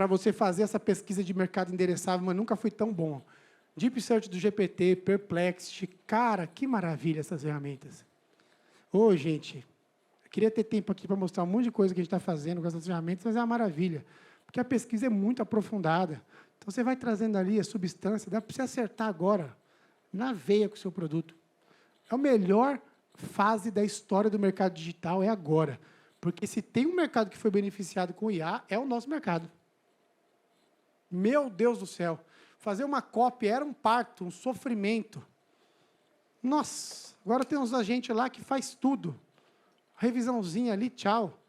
você fazer essa pesquisa de mercado endereçável, mas nunca foi tão bom. Deep Search do GPT, Perplexity, cara, que maravilha essas ferramentas. Ô, gente, eu queria ter tempo aqui para mostrar um monte de coisa que a gente está fazendo com essas ferramentas, mas é uma maravilha, porque a pesquisa é muito aprofundada. Então, você vai trazendo ali a substância, dá para você acertar agora, na veia com o seu produto. É a melhor fase da história do mercado digital, é agora. Porque se tem um mercado que foi beneficiado com o IA, é o nosso mercado. Meu Deus do céu. Fazer uma copy era um parto, um sofrimento. Nossa, agora tem uns agentes lá que faz tudo. Revisãozinha ali, tchau.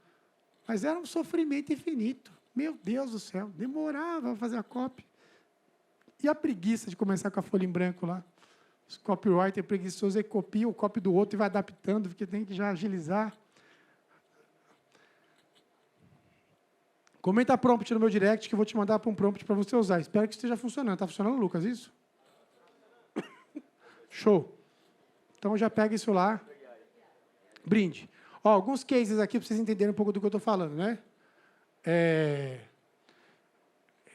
Mas era um sofrimento infinito. Meu Deus do céu, demorava a fazer a copy. E a preguiça de começar com a folha em branco lá. Os copywriter preguiçosos aí copiam o copy do outro e vai adaptando, porque tem que já agilizar. Comenta prompt no meu direct, que eu vou te mandar para um prompt para você usar. Espero que esteja funcionando. Está funcionando, Lucas, isso? Show. Então, já pega isso lá. Brinde. Ó, alguns cases aqui para vocês entenderem um pouco do que eu estou falando, né?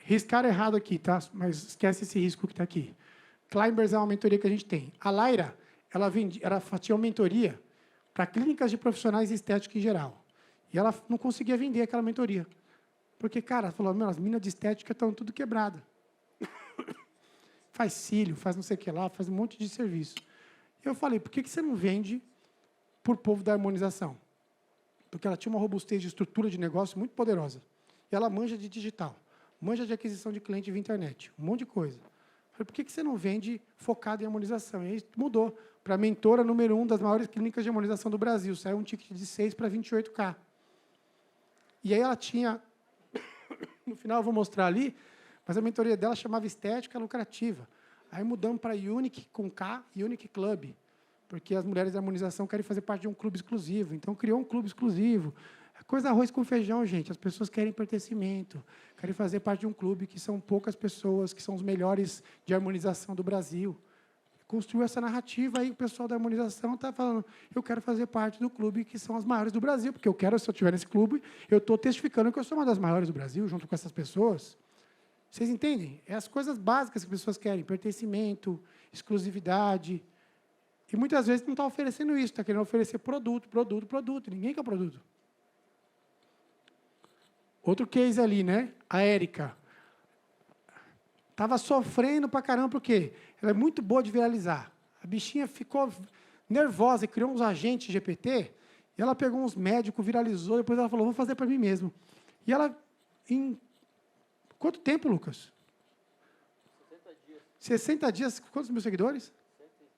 Riscar errado aqui, tá? Mas esquece esse risco que está aqui. Climbers é uma mentoria que a gente tem. A Laira, ela tinha uma mentoria para clínicas de profissionais estéticos em geral. E ela não conseguia vender aquela mentoria. Porque, cara, ela falou, meu, as minas de estética estão tudo quebradas. Faz cílio, faz não sei o que lá, faz um monte de serviço. E eu falei, por que você não vende por povo da harmonização? Porque ela tinha uma robustez de estrutura de negócio muito poderosa. E ela manja de digital, manja de aquisição de cliente via internet, um monte de coisa. Eu falei, por que você não vende focado em harmonização? E aí mudou para a mentora número 1 das maiores clínicas de harmonização do Brasil. Saiu um ticket de 6 para 28K. E aí ela tinha... No final eu vou mostrar ali, mas a mentoria dela chamava Estética Lucrativa. Aí mudamos para Unique com K, Unique Club, porque as mulheres de harmonização querem fazer parte de um clube exclusivo. Então, criou um clube exclusivo. É coisa arroz com feijão, gente. As pessoas querem pertencimento, querem fazer parte de um clube que são poucas pessoas, que são os melhores de harmonização do Brasil. Construiu essa narrativa, aí o pessoal da harmonização está falando, eu quero fazer parte do clube que são as maiores do Brasil, porque eu quero, se eu estiver nesse clube, eu estou testificando que eu sou uma das maiores do Brasil, junto com essas pessoas. Vocês entendem? É as coisas básicas que as pessoas querem, pertencimento, exclusividade. E muitas vezes não está oferecendo isso, está querendo oferecer produto. Ninguém quer produto. Outro case ali, né? A Érica. Estava sofrendo pra caramba, por quê? Ela é muito boa de viralizar. A bichinha ficou nervosa e criou uns agentes GPT, e ela pegou uns médicos, viralizou, depois ela falou, vou fazer para mim mesmo. E ela, em quanto tempo, Lucas? 60 dias. 60 dias, quantos mil seguidores? 130 mil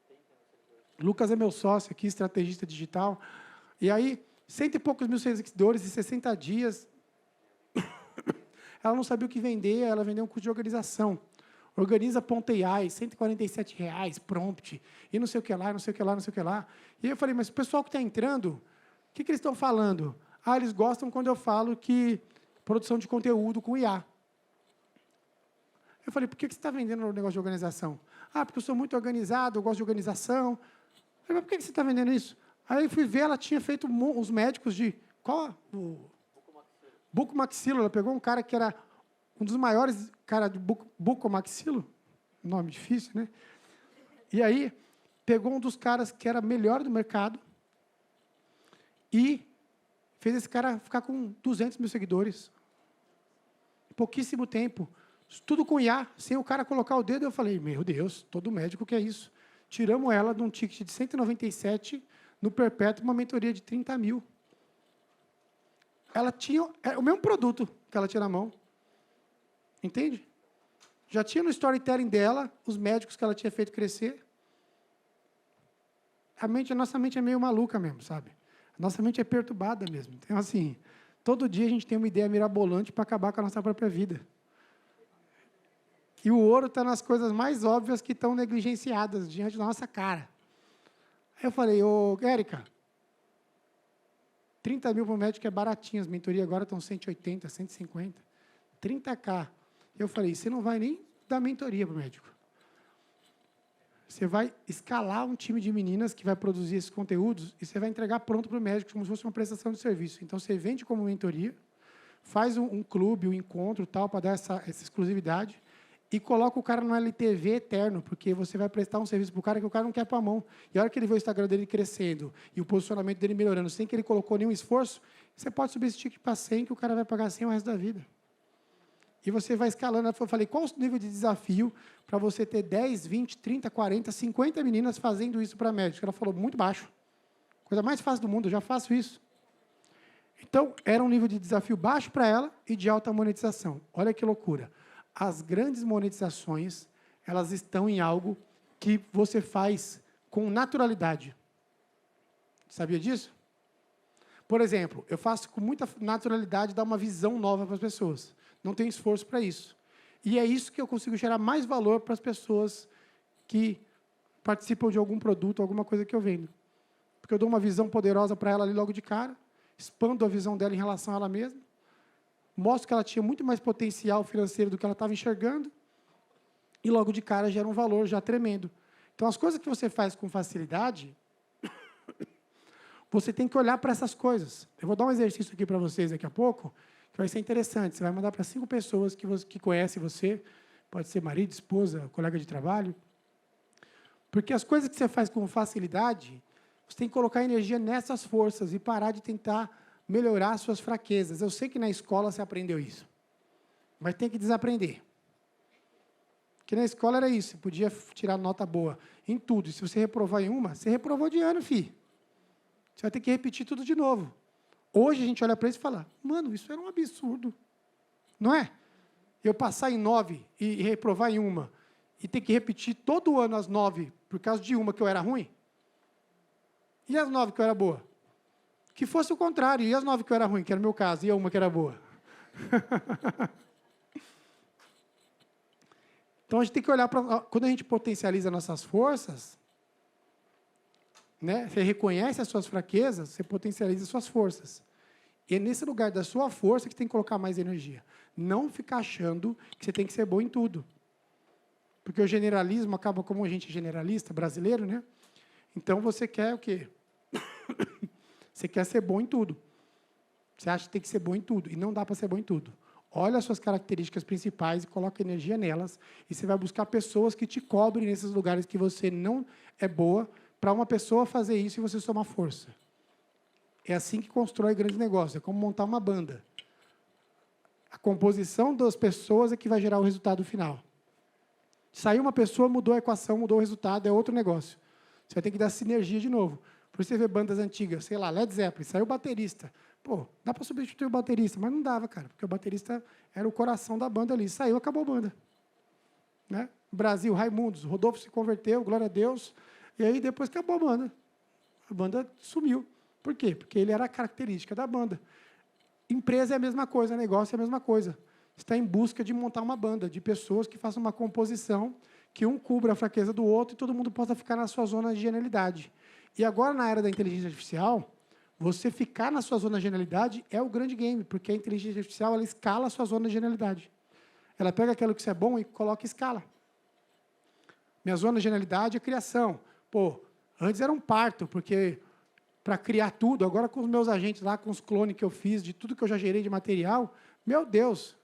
seguidores. Lucas é meu sócio aqui, estrategista digital. E aí, 100 e poucos mil seguidores em 60 dias. Ela não sabia o que vender, ela vendeu um curso de organização. Organiza.ai, R$147, prompt, e não sei o que lá, não sei o que lá, não sei o que lá. E aí eu falei, mas o pessoal que está entrando, o que eles estão falando? Ah, eles gostam quando eu falo que produção de conteúdo com IA. Eu falei, por que você está vendendo o negócio de organização? Ah, porque eu sou muito organizado, eu gosto de organização. Eu falei, mas por que você está vendendo isso? Aí eu fui ver, ela tinha feito os médicos de... Qual? O bucomaxilo. Ela pegou um cara que era um dos maiores caras de bucomaxilo. Nome difícil, né? E aí, pegou um dos caras que era melhor do mercado e fez esse cara ficar com 200 mil seguidores. Em pouquíssimo tempo. Tudo com IA, sem o cara colocar o dedo. Eu falei, meu Deus, todo médico quer isso. Tiramos ela de um ticket de 197 no Perpétuo, uma mentoria de 30 mil. Ela tinha o mesmo produto que ela tinha na mão. Entende? Já tinha no storytelling dela os médicos que ela tinha feito crescer. A nossa mente é meio maluca mesmo, sabe? A nossa mente é perturbada mesmo. Então, assim, todo dia a gente tem uma ideia mirabolante para acabar com a nossa própria vida. E o ouro está nas coisas mais óbvias que estão negligenciadas diante da nossa cara. Aí eu falei, ô, Érica, 30 mil para o médico é baratinho, as mentorias agora estão 180, 150, 30K. Eu falei, você não vai nem dar mentoria para o médico. Você vai escalar um time de meninas que vai produzir esses conteúdos e você vai entregar pronto para o médico, como se fosse uma prestação de serviço. Então, você vende como mentoria, faz um clube, um encontro tal, para dar essa exclusividade, e coloca o cara no LTV eterno, porque você vai prestar um serviço para o cara que o cara não quer pôr a mão. E a hora que ele vê o Instagram dele crescendo e o posicionamento dele melhorando, sem que ele colocou nenhum esforço, você pode subir esse ticket para 100, que o cara vai pagar 100 o resto da vida. E você vai escalando. Eu falei, qual o nível de desafio para você ter 10, 20, 30, 40, 50 meninas fazendo isso para médico? Ela falou, muito baixo. Coisa mais fácil do mundo, eu já faço isso. Então, era um nível de desafio baixo para ela e de alta monetização. Olha que loucura. As grandes monetizações, elas estão em algo que você faz com naturalidade. Sabia disso? Por exemplo, eu faço com muita naturalidade dar uma visão nova para as pessoas. Não tenho esforço para isso. E é isso que eu consigo gerar mais valor para as pessoas que participam de algum produto, alguma coisa que eu vendo. Porque eu dou uma visão poderosa para ela ali logo de cara, expando a visão dela em relação a ela mesma, mostro que ela tinha muito mais potencial financeiro do que ela estava enxergando, e logo de cara gera um valor já tremendo. Então, as coisas que você faz com facilidade, você tem que olhar para essas coisas. Eu vou dar um exercício aqui para vocês daqui a pouco, que vai ser interessante. Você vai mandar para 5 pessoas que conhecem você, pode ser marido, esposa, colega de trabalho, porque as coisas que você faz com facilidade, você tem que colocar energia nessas forças e parar de tentar melhorar suas fraquezas. Eu sei que na escola você aprendeu isso, mas tem que desaprender. Porque na escola era isso, você podia tirar nota boa em tudo. E se você reprovar em uma, você reprovou de ano, filho. Você vai ter que repetir tudo de novo. Hoje a gente olha para isso e fala, mano, isso era um absurdo. Não é? Eu passar em 9 e reprovar em uma, e ter que repetir todo ano as 9 por causa de uma que eu era ruim? E as 9 que eu era boa? Que fosse o contrário. E as 9 que eu era ruim, que era o meu caso, e a uma que era boa? Então, a gente tem que olhar para... Quando a gente potencializa nossas forças, né, você reconhece as suas fraquezas, você potencializa as suas forças. E é nesse lugar da sua força que tem que colocar mais energia. Não ficar achando que você tem que ser bom em tudo. Porque o generalismo acaba, como a gente é generalista, brasileiro, né? Então, você quer o quê? Você quer ser bom em tudo. Você acha que tem que ser bom em tudo. E não dá para ser bom em tudo. Olha as suas características principais e coloca energia nelas. E você vai buscar pessoas que te cobrem nesses lugares que você não é boa, para uma pessoa fazer isso e você somar força. É assim que constrói grandes negócios. É como montar uma banda. A composição das pessoas é que vai gerar o resultado final. Saiu uma pessoa, mudou a equação, mudou o resultado, é outro negócio. Você vai ter que dar sinergia de novo. Por isso você vê bandas antigas, sei lá, Led Zeppelin, saiu o baterista. Pô, dá para substituir o baterista, mas não dava, cara, porque o baterista era o coração da banda ali. Saiu, acabou a banda. Né? Brasil, Raimundos, Rodolfo se converteu, glória a Deus, e aí depois acabou a banda. A banda sumiu. Por quê? Porque ele era a característica da banda. Empresa é a mesma coisa, negócio é a mesma coisa. Você está em busca de montar uma banda, de pessoas que façam uma composição, que um cubra a fraqueza do outro e todo mundo possa ficar na sua zona de genialidade. E agora, na era da inteligência artificial, Você ficar na sua zona de genialidade é o grande game, porque a inteligência artificial ela escala a sua zona de genialidade. Ela pega aquilo que você é bom e coloca em escala. Minha zona de genialidade é criação. Pô, antes era um parto, porque para criar tudo, agora com os meus agentes lá, com os clones que eu fiz, de tudo que eu já gerei de material, meu Deus,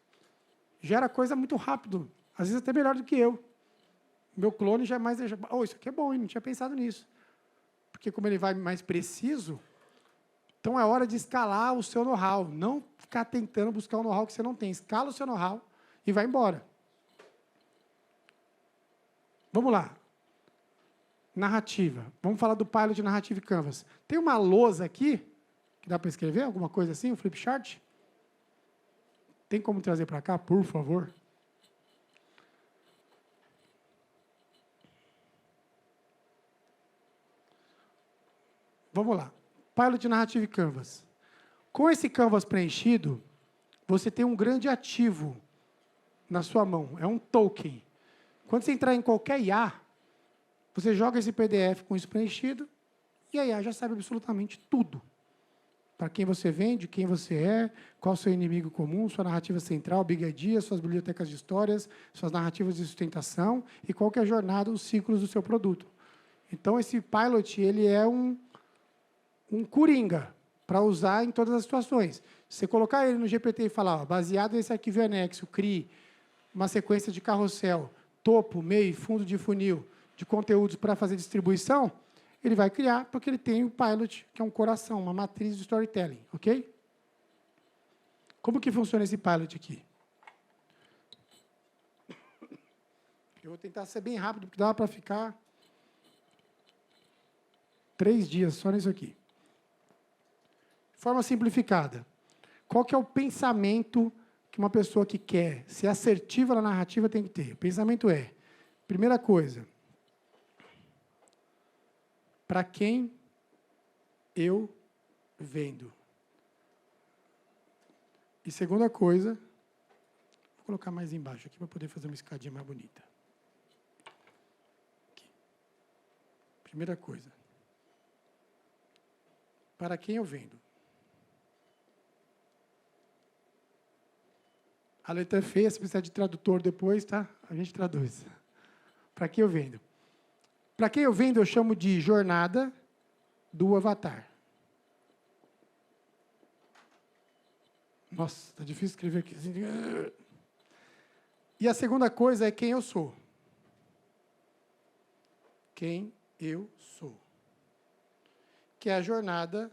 gera coisa muito rápido. Às vezes até melhor do que eu. Meu clone já é mais... Oh, isso aqui é bom, hein? Não tinha pensado nisso. Porque como ele vai mais preciso, então é hora de escalar o seu know-how. Não ficar tentando buscar um know-how que você não tem. Escala o seu know-how e vai embora. Vamos lá. Narrativa. Vamos falar do Pilot Narrative Canvas. Tem uma lousa aqui, que dá para escrever, alguma coisa assim, um flip chart? Tem como trazer para cá, por favor? Vamos lá. Pilot Narrative Canvas. Com esse canvas preenchido, você tem um grande ativo na sua mão. É um token. Quando você entrar em qualquer IA, você joga esse PDF com isso preenchido e a IA já sabe absolutamente tudo. Para quem você vende, quem você é, qual o seu inimigo comum, sua narrativa central, Big Idea, suas bibliotecas de histórias, suas narrativas de sustentação e qual que é a jornada, os ciclos do seu produto. Então, esse Pilot ele é um coringa para usar em todas as situações. Se você colocar ele no GPT e falar, ó, baseado nesse arquivo anexo, CRI, uma sequência de carrossel, topo, meio, fundo de funil, de conteúdos para fazer distribuição, ele vai criar, porque ele tem o Pilot, que é um coração, uma matriz de storytelling, ok? Como que funciona esse Pilot aqui? Eu vou tentar ser bem rápido, porque dá para ficar 3 dias só nisso aqui. De forma simplificada, qual que é o pensamento que uma pessoa que quer ser assertiva na narrativa tem que ter? O pensamento é, primeira coisa, para quem eu vendo? E segunda coisa, vou colocar mais embaixo aqui para poder fazer uma escadinha mais bonita. Aqui. Primeira coisa, para quem eu vendo? A letra é feia, se precisar de tradutor depois, tá? A gente traduz. Para quem eu vendo? Para quem eu vendo, eu chamo de jornada do avatar. Nossa, está difícil escrever aqui. E a segunda coisa é quem eu sou. Quem eu sou. Que é a jornada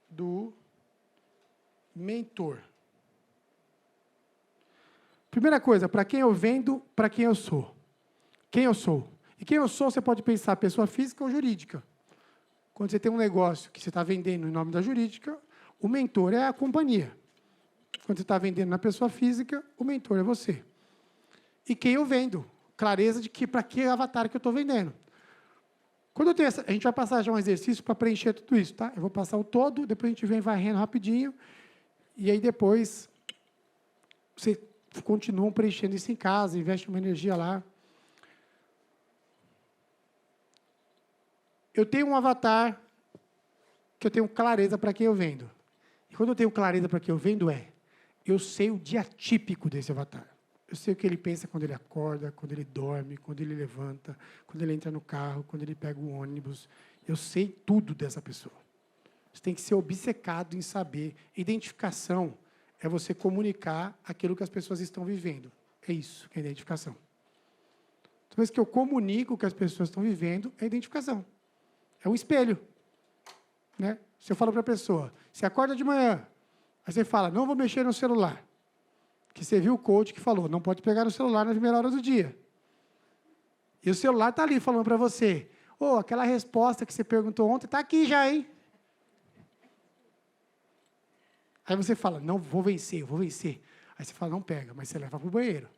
do mentor. Primeira coisa, para quem eu vendo, para quem eu sou. Quem eu sou. E quem eu sou, você pode pensar pessoa física ou jurídica. Quando você tem um negócio que você está vendendo em nome da jurídica, o mentor é a companhia. Quando você está vendendo na pessoa física, o mentor é você. E quem eu vendo. Clareza de que para que avatar que eu estou vendendo. Quando eu tenho essa, a gente vai passar já um exercício para preencher tudo isso, tá? Eu vou passar o todo, depois a gente vem varrendo rapidinho, e aí depois você continuam preenchendo isso em casa, investe uma energia lá. Eu tenho um avatar que eu tenho clareza para quem eu vendo. E quando eu tenho clareza para quem eu vendo eu sei o dia típico desse avatar. Eu sei o que ele pensa quando ele acorda, quando ele dorme, quando ele levanta, quando ele entra no carro, quando ele pega o ônibus. Eu sei tudo dessa pessoa. Você tem que ser obcecado em saber. Identificação é você comunicar aquilo que as pessoas estão vivendo. É isso que é identificação. Toda vez que eu comunico o que as pessoas estão vivendo, é identificação. É um espelho. Né? Se eu falo para a pessoa, você acorda de manhã, aí você fala, não vou mexer no celular. Que você viu o coach que falou, não pode pegar no celular na primeira hora do dia. E o celular está ali falando para você, aquela resposta que você perguntou ontem está aqui já, hein? Aí você fala, não, vou vencer, eu vou vencer. Aí você fala, não pega, mas você leva para o banheiro.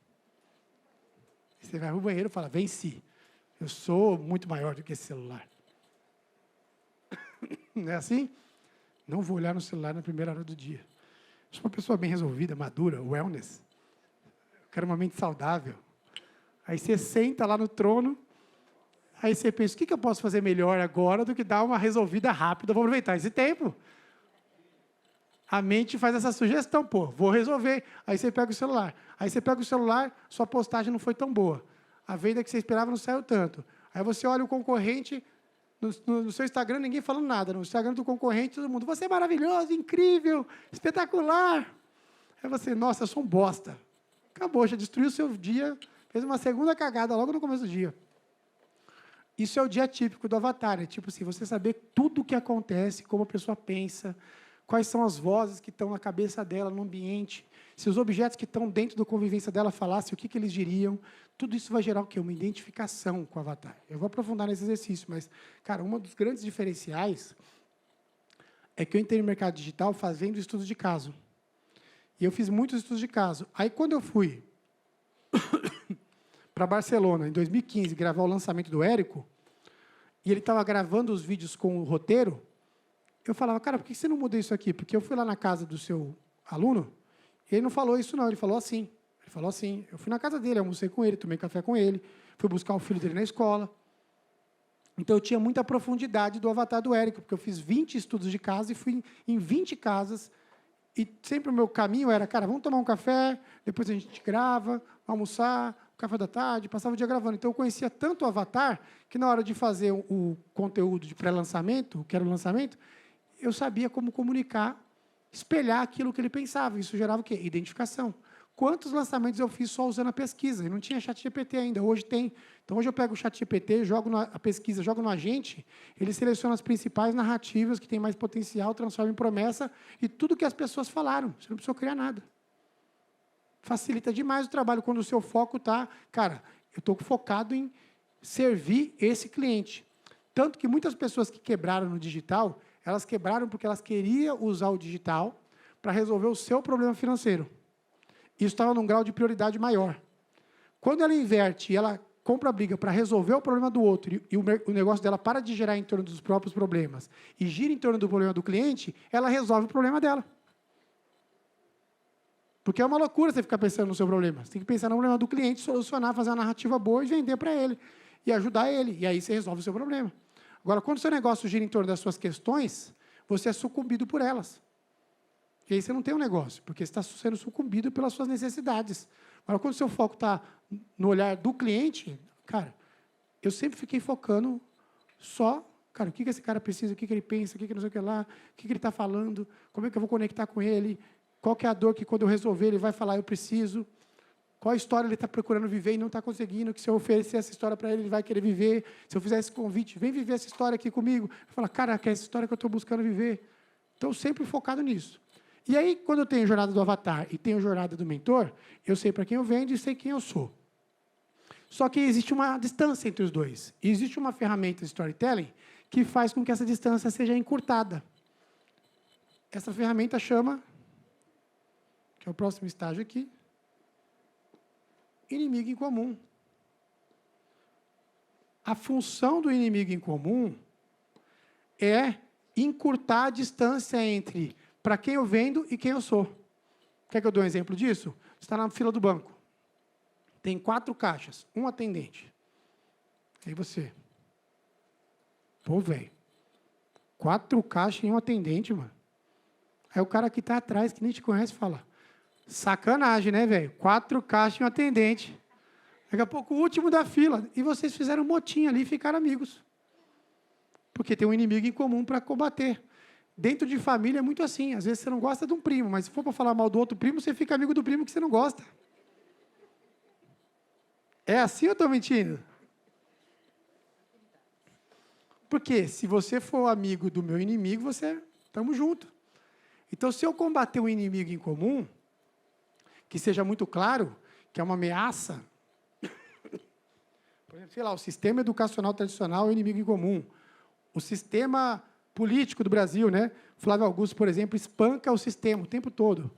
Você vai para o banheiro e fala, venci. Eu sou muito maior do que esse celular. Não é assim? Não vou olhar no celular na primeira hora do dia. Eu sou uma pessoa bem resolvida, madura, wellness. Eu quero uma mente saudável. Aí você senta lá no trono, Aí você pensa, o que eu posso fazer melhor agora do que dar uma resolvida rápida? Vou aproveitar esse tempo. A mente faz essa sugestão, pô, vou resolver. Aí você pega o celular. Aí você pega o celular, sua postagem não foi tão boa. A venda que você esperava não saiu tanto. Aí você olha o concorrente, no seu Instagram, ninguém falando nada. No Instagram do concorrente, todo mundo, você é maravilhoso, incrível, espetacular. Aí você, nossa, eu sou um bosta. Acabou, já destruiu o seu dia, fez uma segunda cagada logo no começo do dia. Isso é o dia típico do Avatar. É tipo assim, você saber tudo o que acontece, como a pessoa pensa, quais são as vozes que estão na cabeça dela, no ambiente, se os objetos que estão dentro da convivência dela falassem, o que eles diriam. Tudo isso vai gerar o quê? Uma identificação com o Avatar. Eu vou aprofundar nesse exercício, mas, cara, um dos grandes diferenciais é que eu entrei no mercado digital fazendo estudos de caso. E eu fiz muitos estudos de caso. Aí, quando eu fui para Barcelona, em 2015, gravar o lançamento do Érico, e ele estava gravando os vídeos com o roteiro, eu falava, cara, por que você não muda isso aqui? Porque eu fui lá na casa do seu aluno, e ele não falou isso, não. Ele falou assim. Ele falou assim. Eu fui na casa dele, almocei com ele, tomei café com ele, fui buscar o filho dele na escola. Então, eu tinha muita profundidade do Avatar do Érico, porque eu fiz 20 estudos de casa e fui em 20 casas. E sempre o meu caminho era, cara, vamos tomar um café, depois a gente grava, almoçar, café da tarde, passava o dia gravando. Então, eu conhecia tanto o Avatar, que na hora de fazer o conteúdo de pré-lançamento, que era o lançamento, eu sabia como comunicar, espelhar aquilo que ele pensava. Isso gerava o quê? Identificação. Quantos lançamentos eu fiz só usando a pesquisa? E não tinha ChatGPT ainda, hoje tem. Então, hoje eu pego o ChatGPT, jogo a pesquisa, jogo no agente, ele seleciona as principais narrativas que têm mais potencial, transforma em promessa, e tudo que as pessoas falaram. Você não precisou criar nada. Facilita demais o trabalho quando o seu foco está... Cara, eu estou focado em servir esse cliente. Tanto que muitas pessoas que quebraram no digital, elas quebraram porque elas queriam usar o digital para resolver o seu problema financeiro. Isso estava num grau de prioridade maior. Quando ela inverte e ela compra a briga para resolver o problema do outro e o negócio dela para de girar em torno dos próprios problemas e gira em torno do problema do cliente, ela resolve o problema dela. Porque é uma loucura você ficar pensando no seu problema. Você tem que pensar no problema do cliente, solucionar, fazer uma narrativa boa e vender para ele. E ajudar ele. E aí você resolve o seu problema. Agora, quando o seu negócio gira em torno das suas questões, você é sucumbido por elas. E aí você não tem um negócio, porque você está sendo sucumbido pelas suas necessidades. Agora, quando o seu foco está no olhar do cliente, cara, eu sempre fiquei focando só, cara, o que esse cara precisa, o que ele pensa, o que não sei o que lá, o que ele está falando, como é que eu vou conectar com ele, qual que é a dor que, quando eu resolver, ele vai falar, eu preciso, qual a história ele está procurando viver e não está conseguindo, que se eu oferecer essa história para ele, ele vai querer viver. Se eu fizer esse convite, vem viver essa história aqui comigo. Ele fala, cara, que é essa história que eu estou buscando viver. Então, sempre focado nisso. E aí, quando eu tenho a jornada do Avatar e tenho a jornada do mentor, eu sei para quem eu vendo e sei quem eu sou. Só que existe uma distância entre os dois. E existe uma ferramenta de storytelling que faz com que essa distância seja encurtada. Essa ferramenta chama, que é o próximo estágio aqui, inimigo em comum. A função do inimigo em comum é encurtar a distância entre para quem eu vendo e quem eu sou. Quer que eu dê um exemplo disso? Você está na fila do banco. Tem 4 caixas, um atendente. Aí você. Pô, velho. 4 caixas e um atendente, mano. Aí o cara que está atrás, que nem te conhece, fala, sacanagem, né, velho? 4 caixas e um atendente. Daqui a pouco o último da fila. E vocês fizeram um motim ali e ficaram amigos. Porque tem um inimigo em comum para combater. Dentro de família é muito assim. Às vezes você não gosta de um primo, mas se for para falar mal do outro primo, você fica amigo do primo que você não gosta. É assim ou eu estou mentindo? Porque se você for amigo do meu inimigo, estamos juntos. Então, se eu combater um inimigo em comum, que seja muito claro, que é uma ameaça, por exemplo, sei lá, o sistema educacional tradicional é o inimigo em comum. O sistema político do Brasil, né? Flávio Augusto, por exemplo, espanca o sistema o tempo todo.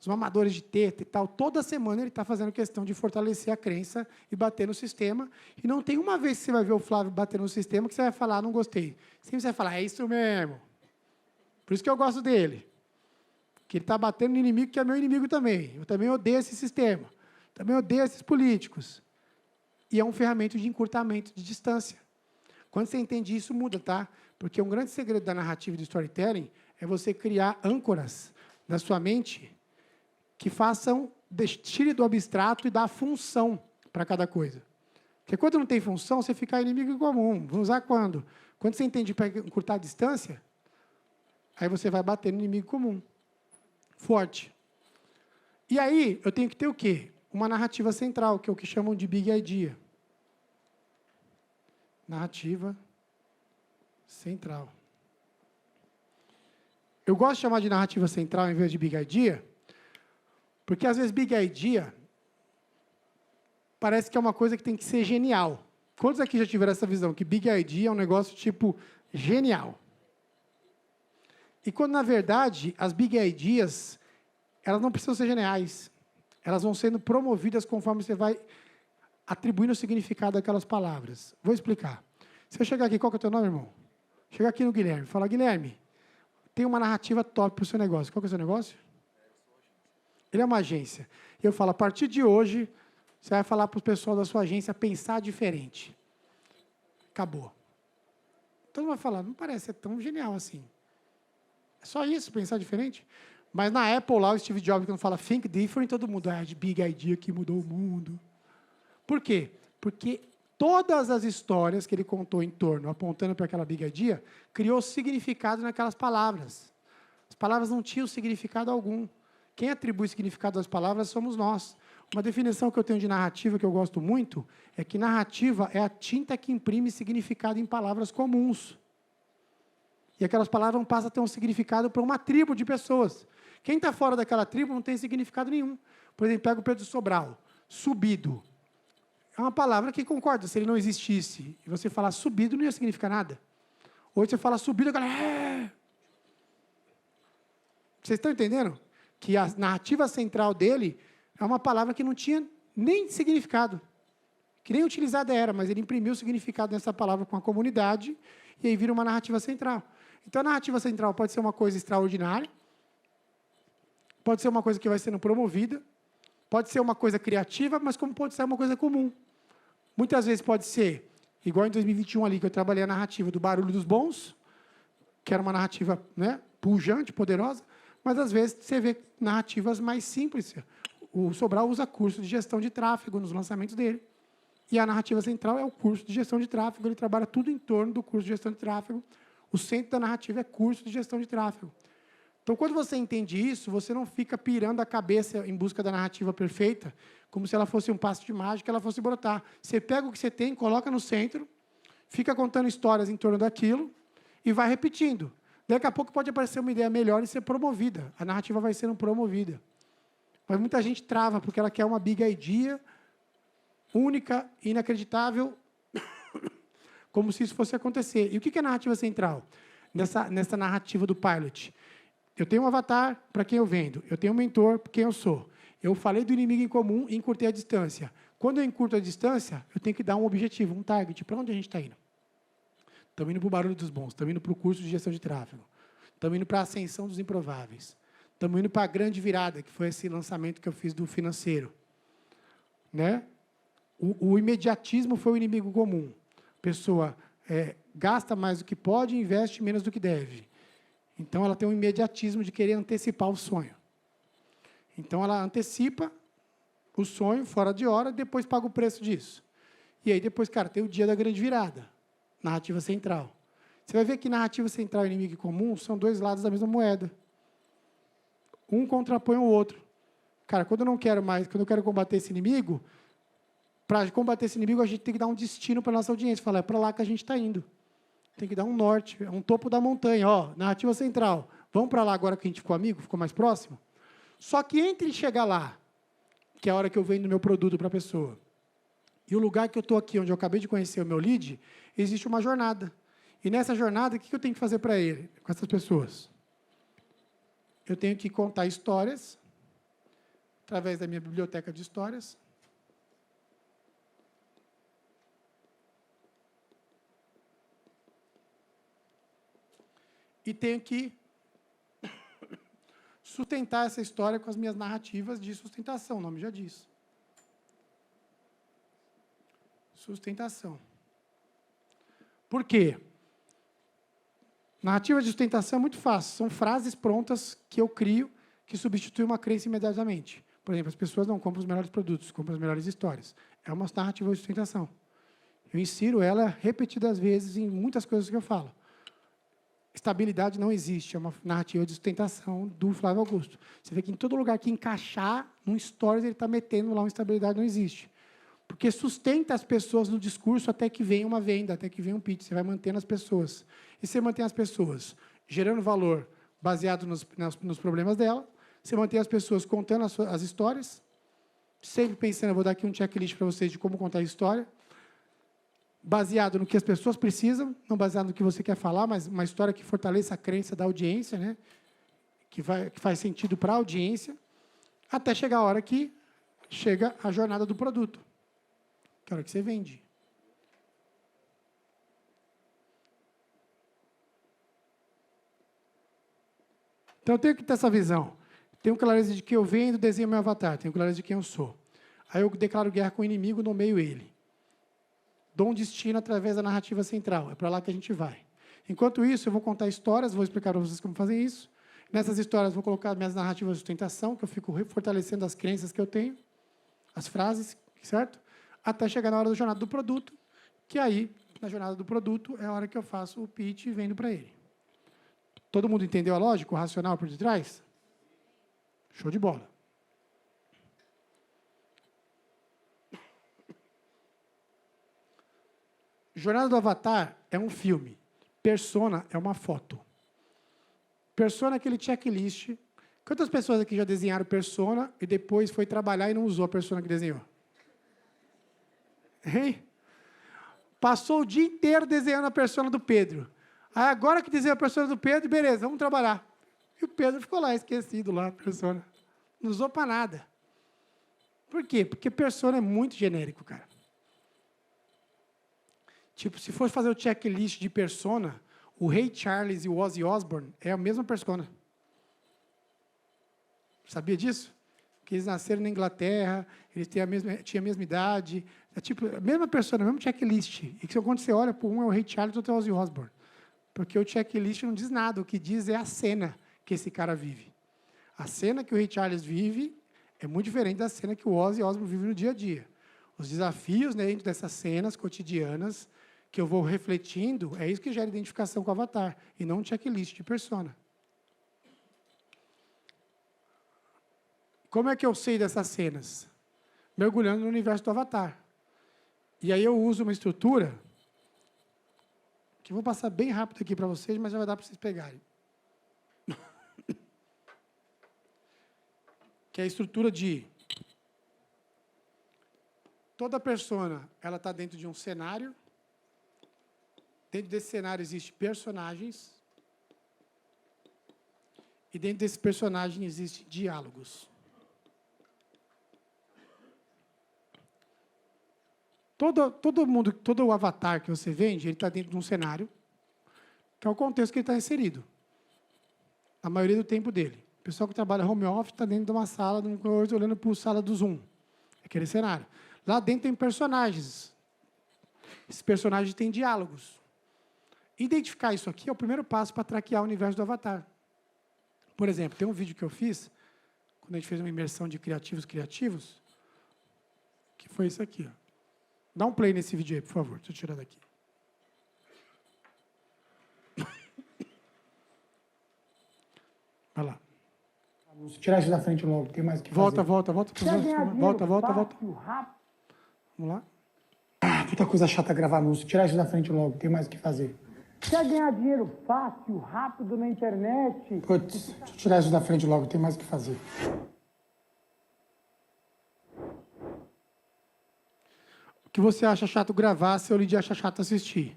Os mamadores de teta e tal, toda semana ele está fazendo questão de fortalecer a crença e bater no sistema. E não tem uma vez que você vai ver o Flávio bater no sistema que você vai falar, não gostei. Sempre você vai falar, é isso mesmo. Por isso que eu gosto dele. Que ele está batendo no inimigo que é meu inimigo também. Eu também odeio esse sistema. Também odeio esses políticos. E é um ferramenta de encurtamento de distância. Quando você entende isso, muda, tá? Porque um grande segredo da narrativa e do storytelling é você criar âncoras na sua mente que tire do abstrato e dá função para cada coisa. Porque quando não tem função, você fica inimigo comum. Vamos usar quando? Quando você entende para encurtar a distância, aí você vai bater no inimigo comum. Forte. E aí, eu tenho que ter o quê? Uma narrativa central, que é o que chamam de Big Idea. Narrativa central. Eu gosto de chamar de narrativa central em vez de Big Idea, porque às vezes Big Idea parece que é uma coisa que tem que ser genial. Quantos aqui já tiveram essa visão? Que Big Idea é um negócio tipo genial. E quando, na verdade, as Big Ideas, elas não precisam ser geniais. Elas vão sendo promovidas conforme você vai atribuindo o significado daquelas palavras. Vou explicar. Se eu chegar aqui, qual que é o teu nome, irmão? Chegar aqui no Guilherme, falar, Guilherme, tem uma narrativa top para o seu negócio. Qual que é o seu negócio? Ele é uma agência. Eu falo, a partir de hoje, você vai falar para o pessoal da sua agência pensar diferente. Acabou. Todo mundo vai falar, não parece ser tão genial assim. É só isso, pensar diferente? Mas na Apple, lá, o Steve Jobs, quando fala think different, todo mundo, de Big Idea que mudou o mundo. Por quê? Porque todas as histórias que ele contou em torno, apontando para aquela Big Idea, criou significado naquelas palavras. As palavras não tinham significado algum. Quem atribui significado às palavras somos nós. Uma definição que eu tenho de narrativa, que eu gosto muito, é que narrativa é a tinta que imprime significado em palavras comuns. E aquelas palavras passam a ter um significado para uma tribo de pessoas. Quem está fora daquela tribo não tem significado nenhum. Por exemplo, pega o Pedro Sobral, subido. É uma palavra que concorda, se ele não existisse, e você falar subido, não ia significar nada. Hoje você fala subido, a galera... Vocês estão entendendo? Que a narrativa central dele é uma palavra que não tinha nem significado. Que nem utilizada era, mas ele imprimiu o significado nessa palavra com a comunidade, e aí vira uma narrativa central. Então, a narrativa central pode ser uma coisa extraordinária, pode ser uma coisa que vai sendo promovida, pode ser uma coisa criativa, mas como pode ser uma coisa comum. Muitas vezes pode ser, igual em 2021 ali, que eu trabalhei a narrativa do Barulho dos Bons, que era uma narrativa, né, pujante, poderosa, mas às vezes você vê narrativas mais simples. O Sobral usa curso de gestão de tráfego nos lançamentos dele. E a narrativa central é o curso de gestão de tráfego, ele trabalha tudo em torno do curso de gestão de tráfego. O centro da narrativa é curso de gestão de tráfego. Então, quando você entende isso, você não fica pirando a cabeça em busca da narrativa perfeita, como se ela fosse um passe de mágica, ela fosse brotar. Você pega o que você tem, coloca no centro, fica contando histórias em torno daquilo e vai repetindo. Daqui a pouco pode aparecer uma ideia melhor e ser promovida. A narrativa vai sendo promovida. Mas muita gente trava, porque ela quer uma big idea, única, inacreditável, como se isso fosse acontecer. E o que é narrativa central? Nessa narrativa do pilot. Eu tenho um avatar para quem eu vendo. Eu tenho um mentor para quem eu sou. Eu falei do inimigo em comum e encurtei a distância. Quando eu encurto a distância, eu tenho que dar um objetivo, um target. Para onde a gente está indo? Estamos indo para o Barulho dos Bons. Estamos indo para o curso de gestão de tráfego. Estamos indo para a ascensão dos improváveis. Estamos indo para a grande virada, que foi esse lançamento que eu fiz do financeiro. Né? O imediatismo foi o inimigo comum. A pessoa gasta mais do que pode e investe menos do que deve. Então, ela tem um imediatismo de querer antecipar o sonho. Então, ela antecipa o sonho fora de hora e depois paga o preço disso. E aí, depois, cara, tem o dia da grande virada. Narrativa central. Você vai ver que narrativa central e inimigo comum são dois lados da mesma moeda. Um contrapõe o outro. Cara, quando eu não quero mais, quando eu quero combater esse inimigo, para combater esse inimigo, a gente tem que dar um destino para a nossa audiência. Falar, é para lá que a gente está indo. Tem que dar um norte, um topo da montanha. Ó, narrativa central. Vamos para lá agora que a gente ficou amigo, ficou mais próximo? Só que entre chegar lá, que é a hora que eu vendo meu produto para a pessoa, e o lugar que eu estou aqui, onde eu acabei de conhecer o meu lead, existe uma jornada. E nessa jornada, o que eu tenho que fazer para ele, com essas pessoas? Eu tenho que contar histórias, através da minha biblioteca de histórias. E tenho que sustentar essa história com as minhas narrativas de sustentação, o nome já diz. Sustentação. Por quê? Narrativa de sustentação é muito fácil. São frases prontas que eu crio que substituem uma crença imediatamente. Por exemplo, as pessoas não compram os melhores produtos, compram as melhores histórias. É uma narrativa de sustentação. Eu insiro ela repetidas vezes em muitas coisas que eu falo. Estabilidade não existe, é uma narrativa de sustentação do Flávio Augusto. Você vê que em todo lugar que encaixar, num stories, ele está metendo lá uma estabilidade não existe. Porque sustenta as pessoas no discurso até que venha uma venda, até que venha um pitch. Você vai mantendo as pessoas. E você mantém as pessoas gerando valor baseado nos problemas dela. Você mantém as pessoas contando as histórias. Sempre pensando, eu vou dar aqui um checklist para vocês de como contar a história. Baseado no que as pessoas precisam, não baseado no que você quer falar, mas uma história que fortaleça a crença da audiência, né? que faz sentido para a audiência, até chegar a hora que chega a jornada do produto, que é a hora que você vende. Então, eu tenho que ter essa visão. Tenho clareza de que eu vendo, desenho meu avatar. Tenho clareza de quem eu sou. Aí eu declaro guerra com o inimigo, nomeio ele. Dou um destino através da narrativa central. É para lá que a gente vai. Enquanto isso, eu vou contar histórias, vou explicar para vocês como fazer isso. Nessas histórias, vou colocar minhas narrativas de sustentação, que eu fico fortalecendo as crenças que eu tenho, as frases, certo? Até chegar na hora da jornada do produto, que aí, na jornada do produto, é a hora que eu faço o pitch e vendo para ele. Todo mundo entendeu a lógica, o racional por detrás? Show de bola. Jornada do Avatar é um filme. Persona é uma foto. Persona é aquele checklist. Quantas pessoas aqui já desenharam persona e depois foi trabalhar e não usou a persona que desenhou? Hein? Passou o dia inteiro desenhando a persona do Pedro. Aí agora que desenhou a persona do Pedro, beleza, vamos trabalhar. E o Pedro ficou lá, esquecido lá, a persona. Não usou para nada. Por quê? Porque persona é muito genérico, cara. Tipo, se for fazer o checklist de persona, o Ray Charles e o Ozzy Osbourne é a mesma persona. Sabia disso? Que eles nasceram na Inglaterra, eles tinham a mesma idade, é tipo, a mesma persona, o mesmo checklist. E que quando você olha, um é o Ray Charles e outro é o Ozzy Osbourne. Porque o checklist não diz nada, o que diz é a cena que esse cara vive. A cena que o Ray Charles vive é muito diferente da cena que o Ozzy Osbourne vive no dia a dia. Os desafios, né, dentro dessas cenas cotidianas que eu vou refletindo, é isso que gera identificação com o avatar, e não um checklist de persona. Como é que eu sei dessas cenas? Mergulhando no universo do avatar. E aí eu uso uma estrutura que eu vou passar bem rápido aqui para vocês, mas já vai dar para vocês pegarem. Que é a estrutura de... Toda persona, ela está dentro de um cenário. Dentro desse cenário existem personagens. E dentro desse personagem existem diálogos. Todo o avatar que você vende, ele está dentro de um cenário, que é o contexto que ele está inserido. A maioria do tempo dele. O pessoal que trabalha home office está dentro de uma sala, olhando para a sala do Zoom. Aquele cenário. Lá dentro tem personagens. Esses personagens têm diálogos. Identificar isso aqui é o primeiro passo para traquear o universo do avatar. Por exemplo, tem um vídeo que eu fiz, quando a gente fez uma imersão de criativos, que foi isso aqui. Ó. Dá um play nesse vídeo aí, por favor. Deixa eu tirar daqui. Vai lá. Tirar isso da frente logo, tem mais o que fazer. Volta. Volta. Vamos lá. Puta coisa chata gravar anúncio. Tirar isso da frente logo, tem mais o que fazer. Quer ganhar dinheiro fácil, rápido na internet? Putz, deixa eu tirar isso da frente logo, tem mais o que fazer. O que você acha chato gravar, seu lead acha chato assistir.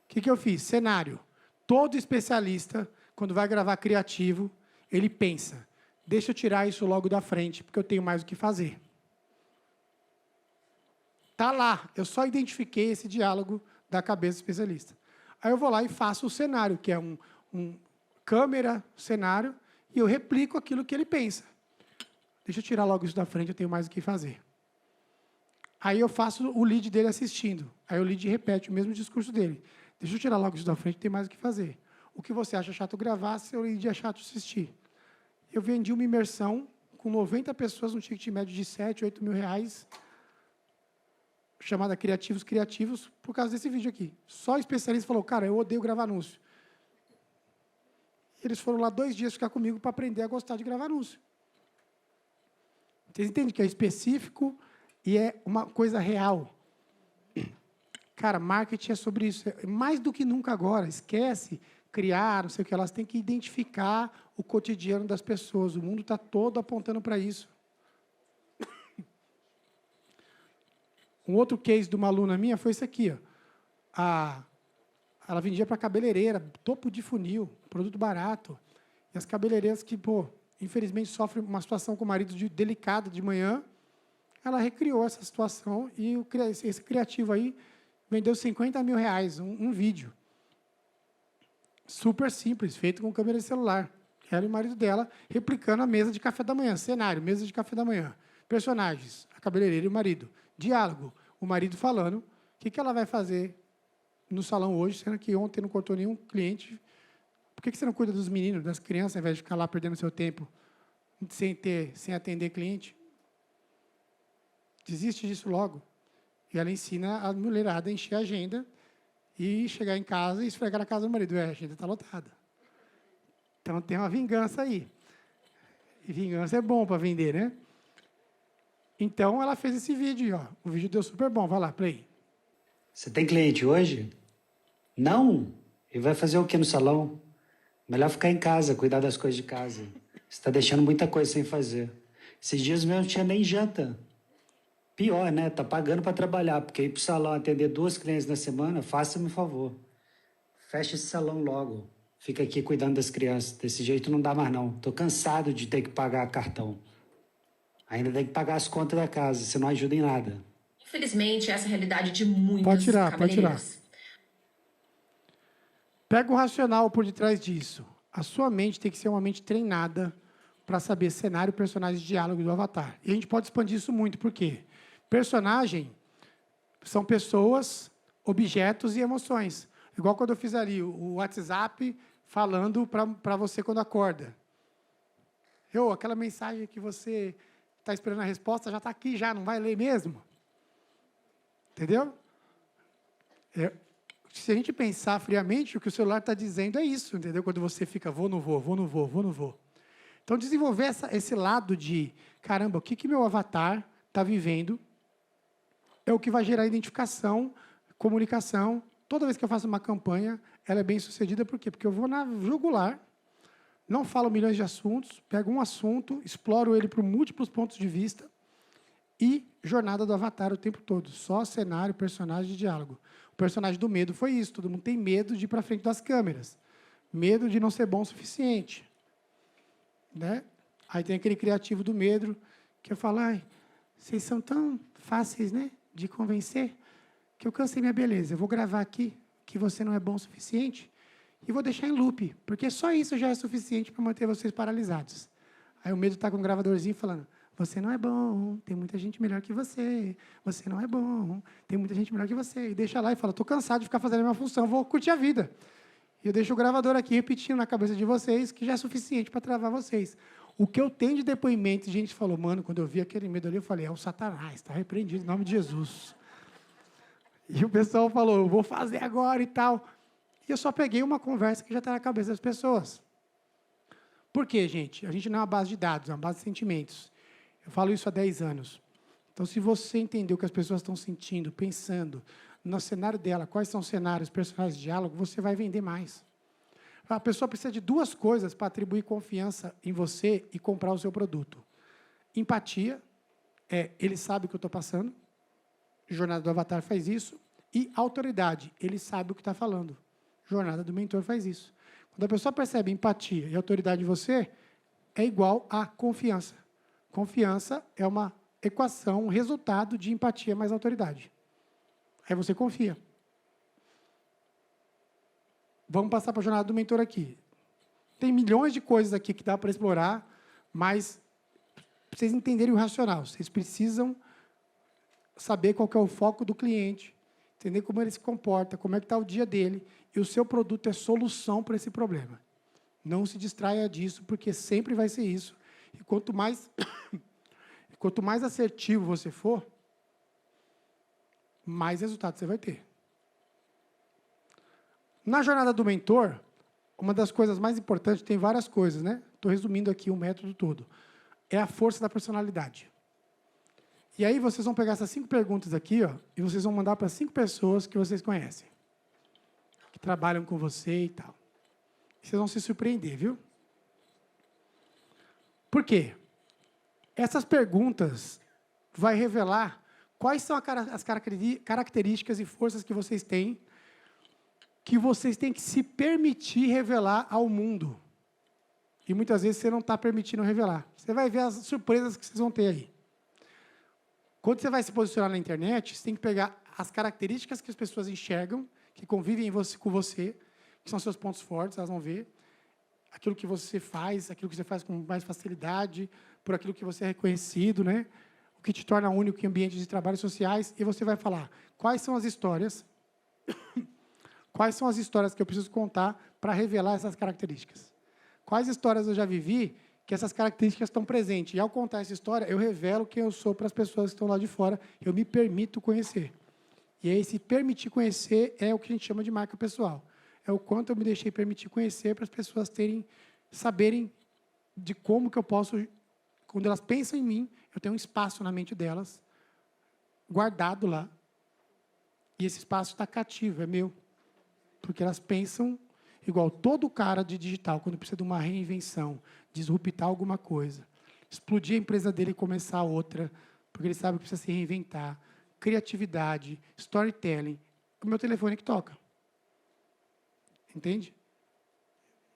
O que eu fiz? Cenário. Todo especialista, quando vai gravar criativo, ele pensa, deixa eu tirar isso logo da frente, porque eu tenho mais o que fazer. Está lá, eu só identifiquei esse diálogo da cabeça do especialista. Aí eu vou lá e faço o cenário, que é um câmera, cenário, e eu replico aquilo que ele pensa. Deixa eu tirar logo isso da frente, eu tenho mais o que fazer. Aí eu faço o lead dele assistindo. Aí o lead repete o mesmo discurso dele. Deixa eu tirar logo isso da frente, tem mais o que fazer. O que você acha chato gravar, seu dia chato assistir. Eu vendi uma imersão com 90 pessoas, um ticket médio de 7, 8 mil reais, chamada Criativos Criativos, por causa desse vídeo aqui. Só o especialista falou, cara, eu odeio gravar anúncio. Eles foram lá 2 dias ficar comigo para aprender a gostar de gravar anúncio. Vocês entendem que é específico e é uma coisa real. Cara, marketing é sobre isso. Mais do que nunca agora. Esquece criar, não sei o que. Elas têm que identificar o cotidiano das pessoas. O mundo está todo apontando para isso. Um outro case de uma aluna minha foi esse aqui. Ó. Ela vendia para cabeleireira, topo de funil, produto barato. E as cabeleireiras que, infelizmente, sofrem uma situação com o marido delicada de manhã, ela recriou essa situação e esse criativo aí vendeu 50 mil reais, um vídeo. Super simples, feito com câmera de celular. Ela e o marido dela replicando a mesa de café da manhã. Cenário, mesa de café da manhã. Personagens, a cabeleireira e o marido. Diálogo, o marido falando o que ela vai fazer no salão hoje, sendo que ontem não cortou nenhum cliente. Por que você não cuida dos meninos, das crianças, ao invés de ficar lá perdendo seu tempo sem atender cliente? Desiste disso logo. E ela ensina a mulherada a encher a agenda e chegar em casa e esfregar na casa do marido. A agenda está lotada. Então, tem uma vingança aí. E vingança é bom para vender, né? Então, ela fez esse vídeo. Ó. O vídeo deu super bom. Vai lá, play. Você tem cliente hoje? Não. E vai fazer o que no salão? Melhor ficar em casa, cuidar das coisas de casa. Você está deixando muita coisa sem fazer. Esses dias mesmo não tinha nem janta. Pior, né? Tá pagando para trabalhar, porque ir pro salão atender 2 clientes na semana, faça-me um favor. Fecha esse salão logo. Fica aqui cuidando das crianças. Desse jeito não dá mais não. Tô cansado de ter que pagar cartão. Ainda tem que pagar as contas da casa, você não ajuda em nada. Infelizmente, essa é a realidade de muitos Pode tirar. cabeleireiros. Pega o racional por detrás disso. A sua mente tem que ser uma mente treinada para saber cenário, personagem, diálogo do avatar. E a gente pode expandir isso muito, por quê? Personagem são pessoas, objetos e emoções. Igual quando eu fiz ali o WhatsApp falando para você quando acorda. Aquela mensagem que você está esperando a resposta já está aqui, já não vai ler mesmo? Entendeu? Se a gente pensar friamente, o que o celular está dizendo é isso, entendeu? Quando você fica, vou, não vou, vou, não vou, vou, não vou. Então, desenvolver esse lado de, caramba, o que meu avatar está vivendo é o que vai gerar identificação, comunicação. Toda vez que eu faço uma campanha, ela é bem sucedida. Por quê? Porque eu vou na jugular, não falo milhões de assuntos, pego um assunto, exploro ele por múltiplos pontos de vista e jornada do avatar o tempo todo. Só cenário, personagem e diálogo. O personagem do medo foi isso. Todo mundo tem medo de ir para frente das câmeras. Medo de não ser bom o suficiente. Né? Aí tem aquele criativo do medo, que eu falo, vocês são tão fáceis, né, de convencer, que eu cansei minha beleza. Eu vou gravar aqui que você não é bom o suficiente e vou deixar em loop, porque só isso já é suficiente para manter vocês paralisados. Aí o medo está com um gravadorzinho falando, você não é bom, tem muita gente melhor que você não é bom, tem muita gente melhor que você. E deixa lá e fala, estou cansado de ficar fazendo a minha função, vou curtir a vida. E eu deixo o gravador aqui repetindo na cabeça de vocês, que já é suficiente para travar vocês. O que eu tenho de depoimento, gente falou, mano, quando eu vi aquele medo ali, eu falei, é o Satanás, está repreendido em nome de Jesus. E o pessoal falou, eu vou fazer agora e tal. E eu só peguei uma conversa que já está na cabeça das pessoas. Por quê, gente? A gente não é uma base de dados, é uma base de sentimentos. Eu falo isso há 10 anos. Então, se você entender o que as pessoas estão sentindo, pensando, no cenário dela, quais são os cenários, personagens de diálogo, você vai vender mais. A pessoa precisa de 2 coisas para atribuir confiança em você e comprar o seu produto. Empatia, ele sabe o que eu estou passando, Jornada do Avatar faz isso, e autoridade, ele sabe o que está falando. Jornada do Mentor faz isso. Quando a pessoa percebe empatia e autoridade em você, é igual a confiança. Confiança é uma equação, um resultado de empatia mais autoridade. Aí você confia. Vamos passar para a jornada do mentor aqui. Tem milhões de coisas aqui que dá para explorar, mas para vocês entenderem o racional, vocês precisam saber qual que é o foco do cliente, entender como ele se comporta, como é que está o dia dele, e o seu produto é solução para esse problema. Não se distraia disso, porque sempre vai ser isso. E quanto mais assertivo você for, mais resultado você vai ter. Na jornada do mentor, uma das coisas mais importantes, tem várias coisas, né? Estou resumindo aqui o método todo. É a força da personalidade. E aí vocês vão pegar essas 5 perguntas aqui, ó, e vocês vão mandar para 5 pessoas que vocês conhecem, que trabalham com você e tal. E vocês vão se surpreender, viu? Por quê? Essas perguntas vai revelar quais são as características e forças que vocês têm que se permitir revelar ao mundo. E muitas vezes você não está permitindo revelar. Você vai ver as surpresas que vocês vão ter aí. Quando você vai se posicionar na internet, você tem que pegar as características que as pessoas enxergam, que convivem com você, que são seus pontos fortes, elas vão ver. Aquilo que você faz com mais facilidade, por aquilo que você é reconhecido, né? O que te torna único em ambientes de trabalho sociais. E você vai falar quais são as histórias que eu preciso contar para revelar essas características. Quais histórias eu já vivi que essas características estão presentes. E, ao contar essa história, eu revelo quem eu sou para as pessoas que estão lá de fora. Eu me permito conhecer. E aí, se permitir conhecer é o que a gente chama de marca pessoal. É o quanto eu me deixei permitir conhecer para as pessoas saberem de como que eu posso, quando elas pensam em mim, eu tenho um espaço na mente delas, guardado lá. E esse espaço está cativo, é meu. Porque elas pensam igual todo cara de digital, quando precisa de uma reinvenção, disruptar alguma coisa, explodir a empresa dele e começar outra, porque ele sabe que precisa se reinventar, criatividade, storytelling, o meu telefone que toca. Entende?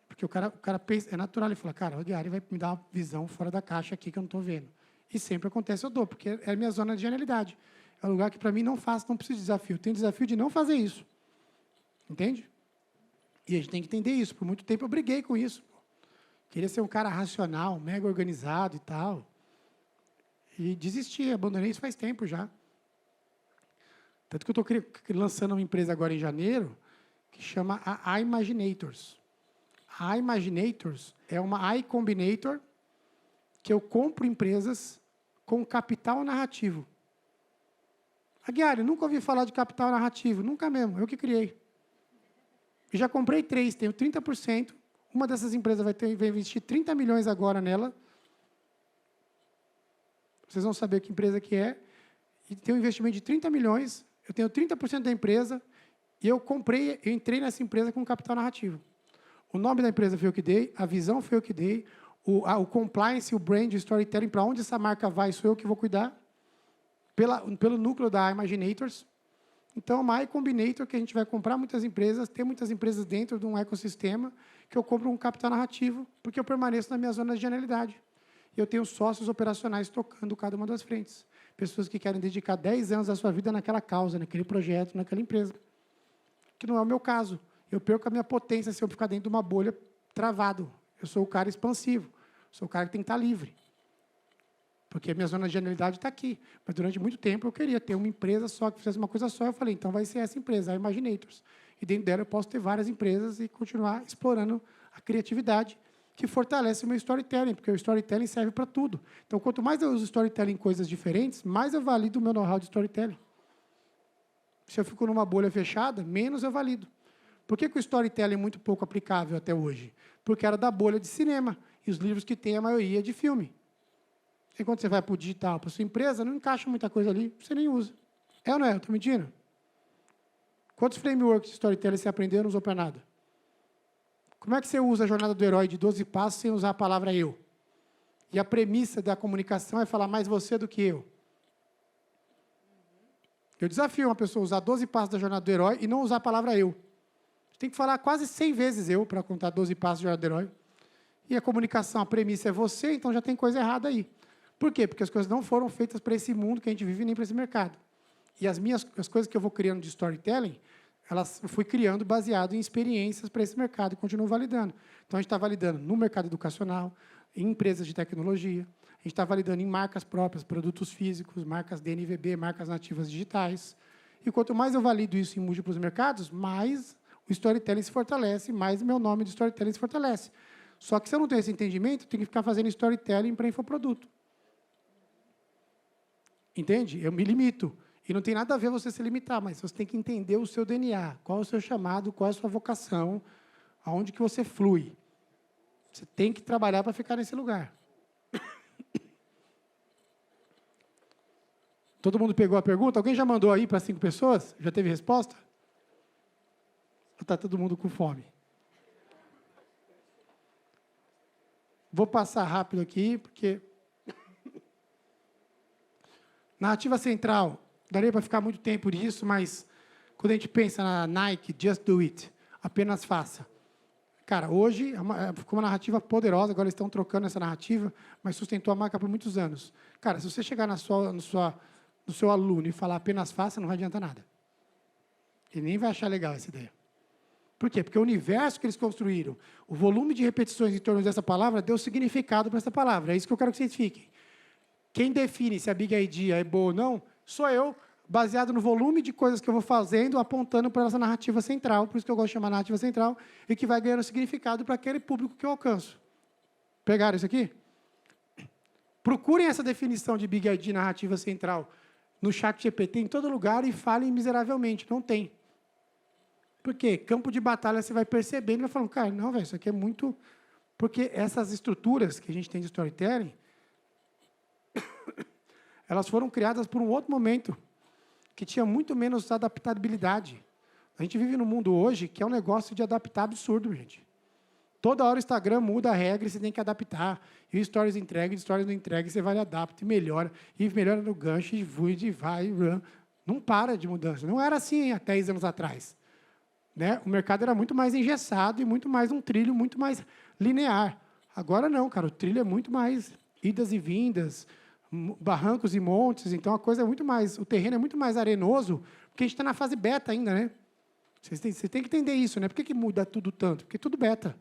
Porque o cara pensa, é natural, ele fala, cara, o Gary vai me dar uma visão fora da caixa aqui que eu não estou vendo. E sempre acontece, eu dou, porque é a minha zona de genialidade. É um lugar que, para mim, não preciso de desafio. Tem desafio de não fazer isso. Entende? E a gente tem que entender isso. Por muito tempo eu briguei com isso. Queria ser um cara racional, mega organizado e tal. E desisti, abandonei isso faz tempo já. Tanto que eu estou lançando uma empresa agora em janeiro, que chama a iMaginators. A iMaginators é uma iCombinator que eu compro empresas com capital narrativo. Aguiar, nunca ouvi falar de capital narrativo. Nunca mesmo, eu que criei. E já comprei 3, tenho 30%. Uma dessas empresas vai investir 30 milhões agora nela. Vocês vão saber que empresa que é. E tem um investimento de 30 milhões. Eu tenho 30% da empresa. E eu entrei nessa empresa com capital narrativo. O nome da empresa foi eu que dei, a visão foi eu que dei, o compliance, o brand, o storytelling, para onde essa marca vai, sou eu que vou cuidar, pelo núcleo da Imaginators. Então, é uma iCombinator que a gente vai comprar muitas empresas, ter muitas empresas dentro de um ecossistema, que eu compro um capital narrativo, porque eu permaneço na minha zona de genialidade. E eu tenho sócios operacionais tocando cada uma das frentes. Pessoas que querem dedicar 10 anos da sua vida naquela causa, naquele projeto, naquela empresa. Que não é o meu caso. Eu perco a minha potência se eu ficar dentro de uma bolha travado. Eu sou o cara expansivo. Sou o cara que tem que estar livre. Porque a minha zona de genialidade está aqui. Mas, durante muito tempo, eu queria ter uma empresa só, que fizesse uma coisa só. Eu falei, então vai ser essa empresa, a Imaginators. E dentro dela eu posso ter várias empresas e continuar explorando a criatividade que fortalece o meu storytelling, porque o storytelling serve para tudo. Então, quanto mais eu uso storytelling em coisas diferentes, mais eu valido o meu know-how de storytelling. Se eu fico numa bolha fechada, menos eu valido. Por que o storytelling é muito pouco aplicável até hoje? Porque era da bolha de cinema. E os livros que tem, a maioria é de filme. E quando você vai para o digital, para a sua empresa, não encaixa muita coisa ali, você nem usa. É ou não é? Eu estou mentindo? Quantos frameworks de storytelling você aprendeu e não usou para nada? Como é que você usa a jornada do herói de 12 passos sem usar a palavra eu? E a premissa da comunicação é falar mais você do que eu. Eu desafio uma pessoa a usar 12 passos da jornada do herói e não usar a palavra eu. Você tem que falar quase 100 vezes eu para contar 12 passos da jornada do herói. E a comunicação, a premissa é você, então já tem coisa errada aí. Por quê? Porque as coisas não foram feitas para esse mundo que a gente vive, nem para esse mercado. E as coisas que eu vou criando de storytelling, eu fui criando baseado em experiências para esse mercado e continuo validando. Então, a gente está validando no mercado educacional, em empresas de tecnologia, a gente está validando em marcas próprias, produtos físicos, marcas DNVB, marcas nativas digitais. E quanto mais eu valido isso em múltiplos mercados, mais o storytelling se fortalece, mais o meu nome de storytelling se fortalece. Só que se eu não tenho esse entendimento, eu tenho que ficar fazendo storytelling para infoproduto. Entende? Eu me limito. E não tem nada a ver você se limitar, mas você tem que entender o seu DNA, qual é o seu chamado, qual é a sua vocação, aonde que você flui. Você tem que trabalhar para ficar nesse lugar. Todo mundo pegou a pergunta? Alguém já mandou aí para 5 pessoas? Já teve resposta? Ou está todo mundo com fome? Vou passar rápido aqui, porque... Narrativa central. Daria para ficar muito tempo nisso, mas quando a gente pensa na Nike, just do it, apenas faça. Cara, hoje ficou uma narrativa poderosa, agora eles estão trocando essa narrativa, mas sustentou a marca por muitos anos. Cara, se você chegar no seu aluno e falar apenas faça, não vai adiantar nada. Ele nem vai achar legal essa ideia. Por quê? Porque o universo que eles construíram, o volume de repetições em torno dessa palavra, deu significado para essa palavra. É isso que eu quero que vocês fiquem. Quem define se a Big Idea é boa ou não, sou eu, baseado no volume de coisas que eu vou fazendo, apontando para essa narrativa central, por isso que eu gosto de chamar narrativa central, e que vai ganhando significado para aquele público que eu alcanço. Pegaram isso aqui? Procurem essa definição de Big Idea narrativa central no chat GPT em todo lugar e falem miseravelmente. Não tem. Por quê? Campo de batalha você vai percebendo e vai falando, cara, não, velho, isso aqui é muito... Porque essas estruturas que a gente tem de storytelling, elas foram criadas por um outro momento, que tinha muito menos adaptabilidade. A gente vive num mundo hoje que é um negócio de adaptar absurdo, gente. Toda hora o Instagram muda a regra e você tem que adaptar. E o Stories entrega, o Stories não entrega, e você vai e adapta, e melhora no gancho, e vai, não para de mudança. Não era assim há 10 anos atrás. Né? O mercado era muito mais engessado e muito mais um trilho muito mais linear. Agora não, cara, o trilho é muito mais idas e vindas, barrancos e montes, então a coisa é muito mais, o terreno é muito mais arenoso, porque a gente está na fase beta ainda, né? Você tem que entender isso, né? Por que muda tudo tanto? Porque tudo beta.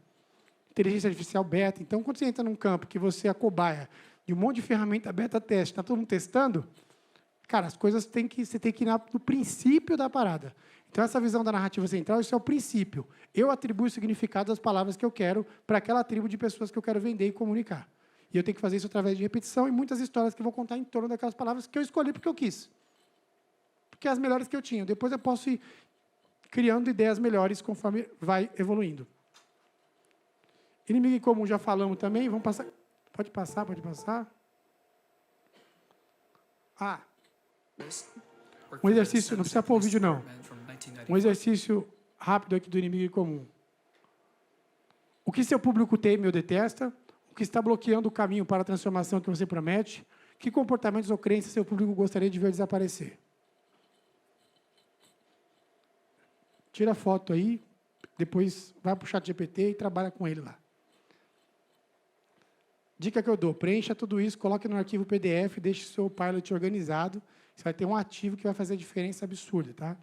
Inteligência artificial beta. Então, quando você entra num campo que você é a cobaia de um monte de ferramenta beta teste, está todo mundo testando, cara, as coisas você tem que ir no princípio da parada. Então, essa visão da narrativa central, isso é o princípio. Eu atribuo o significado às palavras que eu quero para aquela tribo de pessoas que eu quero vender e comunicar. E eu tenho que fazer isso através de repetição e muitas histórias que eu vou contar em torno daquelas palavras que eu escolhi porque eu quis. Porque é as melhores que eu tinha. Depois eu posso ir criando ideias melhores conforme vai evoluindo. Inimigo em comum, já falamos também. Vamos passar. Pode passar, pode passar. Ah. Um exercício, não precisa pôr o vídeo, não. Um exercício rápido aqui do inimigo em comum. O que seu público teme ou detesta? O que está bloqueando o caminho para a transformação que você promete? Que comportamentos ou crenças seu público gostaria de ver desaparecer? Tira a foto aí, depois vai para o chat GPT e trabalha com ele lá. Dica que eu dou, preencha tudo isso, coloque no arquivo PDF, deixe o seu pilot organizado, você vai ter um ativo que vai fazer a diferença absurda, tá?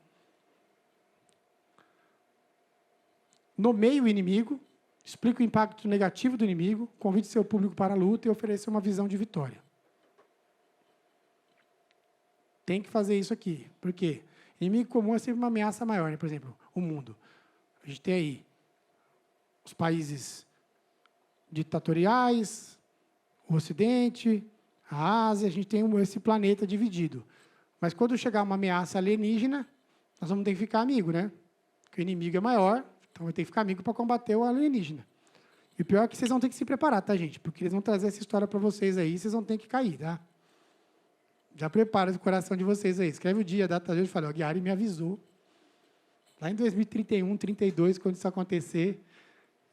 Nomeie o inimigo, explique o impacto negativo do inimigo, convide seu público para a luta e ofereça uma visão de vitória. Tem que fazer isso aqui. Por quê? Inimigo comum é sempre uma ameaça maior, né? Por exemplo, o mundo. A gente tem aí os países ditatoriais, o Ocidente, a Ásia, a gente tem esse planeta dividido. Mas quando chegar uma ameaça alienígena, nós vamos ter que ficar amigo, né? Porque o inimigo é maior, então vai ter que ficar amigo para combater o alienígena. E o pior é que vocês vão ter que se preparar, tá, gente? Porque eles vão trazer essa história para vocês aí, vocês vão ter que cair, tá? Já prepara o coração de vocês aí. Escreve o dia, a data de hoje. Falei, o Guiari me avisou. Lá em 2031, 32, quando isso acontecer,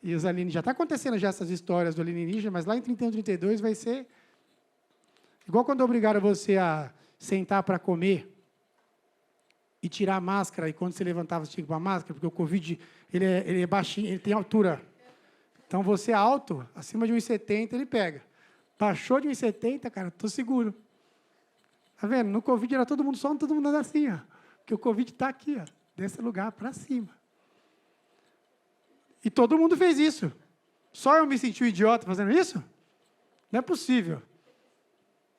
e os alienígenas... Já está acontecendo já essas histórias do alienígena, mas lá em 31, 32 vai ser... Igual quando obrigaram você a sentar para comer e tirar a máscara, e quando você levantava, você tinha que pôr a máscara, porque o Covid, ele é baixinho, ele tem altura. Então, você é alto, acima de 1,70, ele pega. Baixou de 1,70, cara, estou seguro. Tá vendo? No Covid era todo mundo só, todo mundo anda assim, ó. Porque o Covid está aqui, ó, desse lugar para cima. E todo mundo fez isso. Só eu me senti um idiota fazendo isso? Não é possível.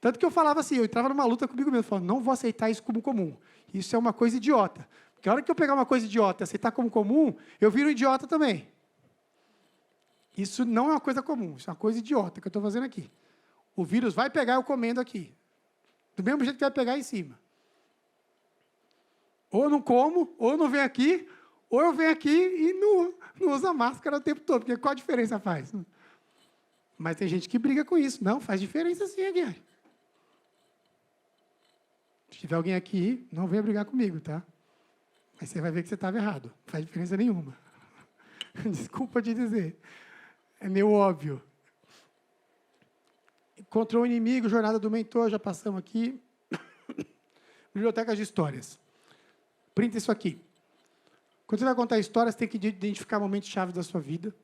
Tanto que eu falava assim, eu entrava numa luta comigo mesmo, falando, não vou aceitar isso como comum. Isso é uma coisa idiota. Porque a hora que eu pegar uma coisa idiota e aceitar como comum, eu viro idiota também. Isso não é uma coisa comum, isso é uma coisa idiota que eu estou fazendo aqui. O vírus vai pegar eu comendo aqui. Do mesmo jeito que vai pegar em cima. Ou eu não como, ou eu não venho aqui, ou eu venho aqui e não uso máscara o tempo todo. Porque qual a diferença faz? Mas tem gente que briga com isso. Não, faz diferença sim, Aguiar. Se tiver alguém aqui, não venha brigar comigo, tá? Aí você vai ver que você estava errado. Não faz diferença nenhuma. Desculpa te dizer. É meio óbvio. Contra o inimigo, jornada do mentor, já passamos aqui. Bibliotecas de histórias. Printa isso aqui. Quando você vai contar histórias, tem que identificar momentos-chave da sua vida.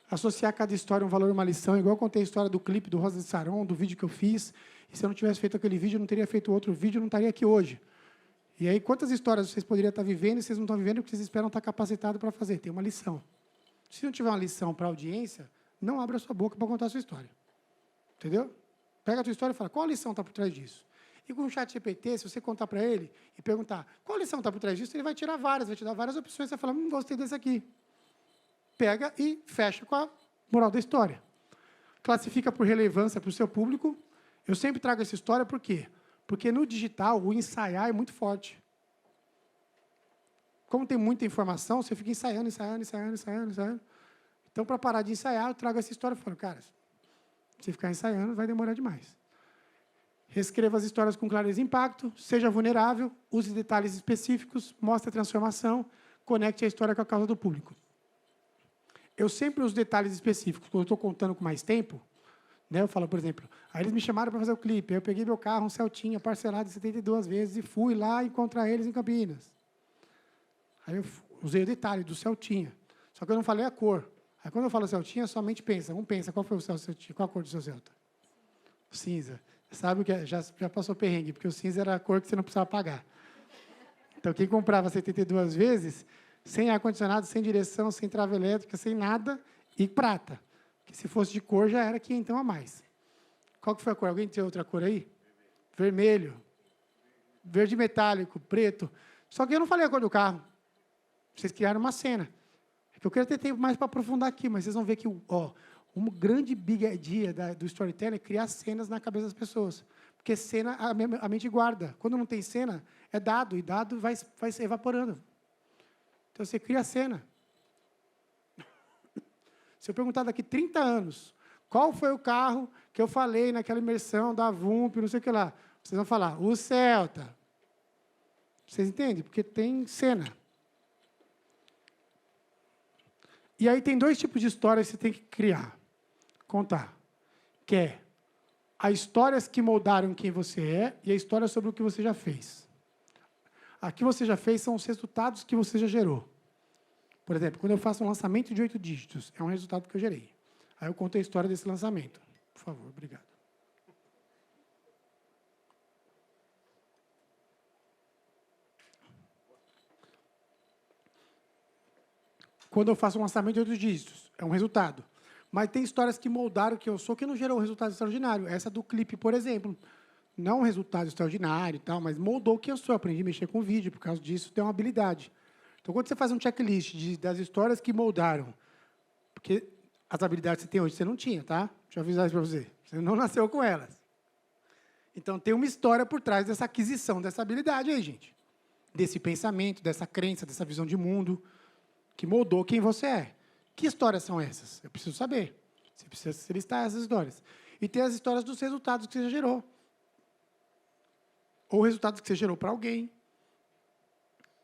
Associar cada história um valor, uma lição. Igual eu contei a história do clipe do Rosa de Saron, do vídeo que eu fiz. E se eu não tivesse feito aquele vídeo, eu não teria feito outro vídeo, eu não estaria aqui hoje. E aí, quantas histórias vocês poderiam estar vivendo e vocês não estão vivendo porque vocês esperam estar capacitados para fazer? Tem uma lição. Se não tiver uma lição para a audiência, não abra a sua boca para contar a sua história. Entendeu? Pega a tua história e fala, qual a lição está por trás disso? E com o chat GPT, se você contar para ele e perguntar qual a lição está por trás disso, ele vai tirar várias, vai te dar várias opções. Você vai falar, gostei desse aqui. Pega e fecha com a moral da história. Classifica por relevância para o seu público. Eu sempre trago essa história, por quê? Porque no digital, o ensaiar é muito forte. Como tem muita informação, você fica ensaiando. Então, para parar de ensaiar, eu trago essa história e falo, cara, se ficar ensaiando, vai demorar demais. Reescreva as histórias com clareza e impacto, seja vulnerável, use detalhes específicos, mostre a transformação, conecte a história com a causa do público. Eu sempre uso detalhes específicos. Quando eu estou contando com mais tempo, né, eu falo, por exemplo, aí eles me chamaram para fazer o clipe, aí eu peguei meu carro, um Celtinha, parcelado 72 vezes, e fui lá encontrar eles em Campinas. Aí eu usei o detalhe do Celtinha, só que eu não falei a cor. Aí quando eu falo Celtinha, somente pensa, qual foi o seu Celtinha, qual a cor do seu Celta? Cinza. Sabe o que é? Já passou perrengue, porque o cinza era a cor que você não precisava pagar. Então, quem comprava 72 vezes, sem ar-condicionado, sem direção, sem trava elétrica, sem nada, e prata. Que se fosse de cor, já era 500 a mais. Qual que foi a cor? Alguém tem outra cor aí? Vermelho. Verde metálico, preto. Só que eu não falei a cor do carro. Vocês criaram uma cena. Eu queria ter tempo mais para aprofundar aqui, mas vocês vão ver que um grande big idea do storytelling é criar cenas na cabeça das pessoas. Porque cena a mente guarda. Quando não tem cena, é dado, e dado vai se evaporando. Então, você cria a cena. Se eu perguntar daqui 30 anos, qual foi o carro que eu falei naquela imersão da VUMP, não sei o que lá, vocês vão falar, o Celta. Vocês entendem? Porque tem cena. E aí tem dois tipos de histórias que você tem que criar, contar. Que é as histórias que moldaram quem você é e a história sobre o que você já fez. A que você já fez são os resultados que você já gerou. Por exemplo, quando eu faço um lançamento de 8 dígitos, é um resultado que eu gerei. Aí eu conto a história desse lançamento. Por favor, obrigado. Quando eu faço um lançamento de 8 dígitos, é um resultado. Mas tem histórias que moldaram o que eu sou, que não gerou um resultado extraordinário. Essa do clipe, por exemplo. Não um resultado extraordinário, e tal, mas moldou o que eu sou. Eu aprendi a mexer com vídeo, por causa disso, tem uma habilidade. Então, quando você faz um checklist das histórias que moldaram, porque as habilidades que você tem hoje, você não tinha, tá? Deixa eu avisar isso para você. Você não nasceu com elas. Então, tem uma história por trás dessa aquisição, dessa habilidade aí, gente. Desse pensamento, dessa crença, dessa visão de mundo, que moldou quem você é. Que histórias são essas? Eu preciso saber. Você precisa listar essas histórias. E tem as histórias dos resultados que você já gerou. Ou resultados que você gerou para alguém.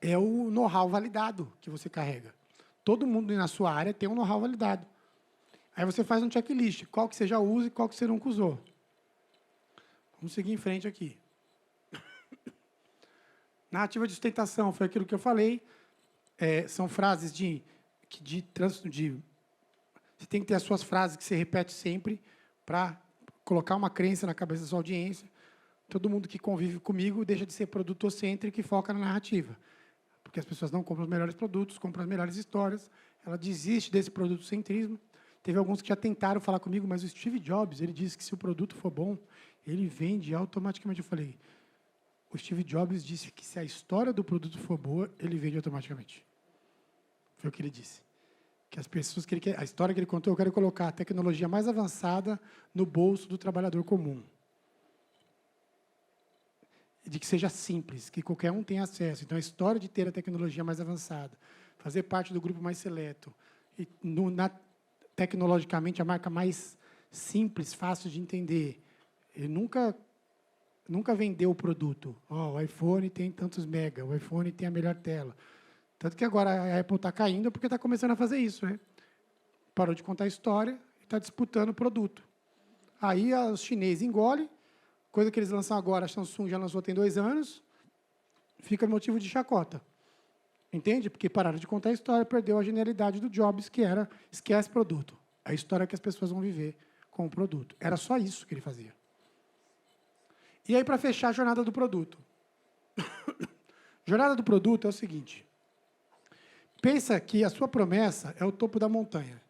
É o know-how validado que você carrega. Todo mundo na sua área tem um know-how validado. Aí você faz um checklist. Qual que você já usa e qual que você nunca usou. Vamos seguir em frente aqui. Narrativa de sustentação foi aquilo que eu falei. São frases você tem que ter as suas frases que você repete sempre para colocar uma crença na cabeça da sua audiência. Todo mundo que convive comigo deixa de ser produtocêntrico e foca na narrativa. Porque as pessoas não compram os melhores produtos, compram as melhores histórias. Ela desiste desse produtocentrismo. Teve alguns que já tentaram falar comigo, mas o Steve Jobs, ele disse que se o produto for bom, ele vende automaticamente. Eu falei, o Steve Jobs disse que se a história do produto for boa, ele vende automaticamente. Foi o que ele disse. Que as pessoas que ele quer, a história que ele contou, eu quero colocar a tecnologia mais avançada no bolso do trabalhador comum. De que seja simples, que qualquer um tenha acesso. Então, a história de ter a tecnologia mais avançada, fazer parte do grupo mais seleto, e tecnologicamente a marca mais simples, fácil de entender. Ele nunca vendeu o produto. O iPhone tem tantos mega, o iPhone tem a melhor tela. Tanto que agora a Apple está caindo porque está começando a fazer isso. Né? Parou de contar a história e está disputando o produto. Aí os chineses engolem, coisa que eles lançam agora, a Samsung já lançou tem 2 anos, fica motivo de chacota. Entende? Porque pararam de contar a história, perdeu a genialidade do Jobs, que era esquece produto. A história que as pessoas vão viver com o produto. Era só isso que ele fazia. E aí, para fechar a jornada do produto. Jornada do produto é o seguinte. Pensa que a sua promessa é o topo da montanha.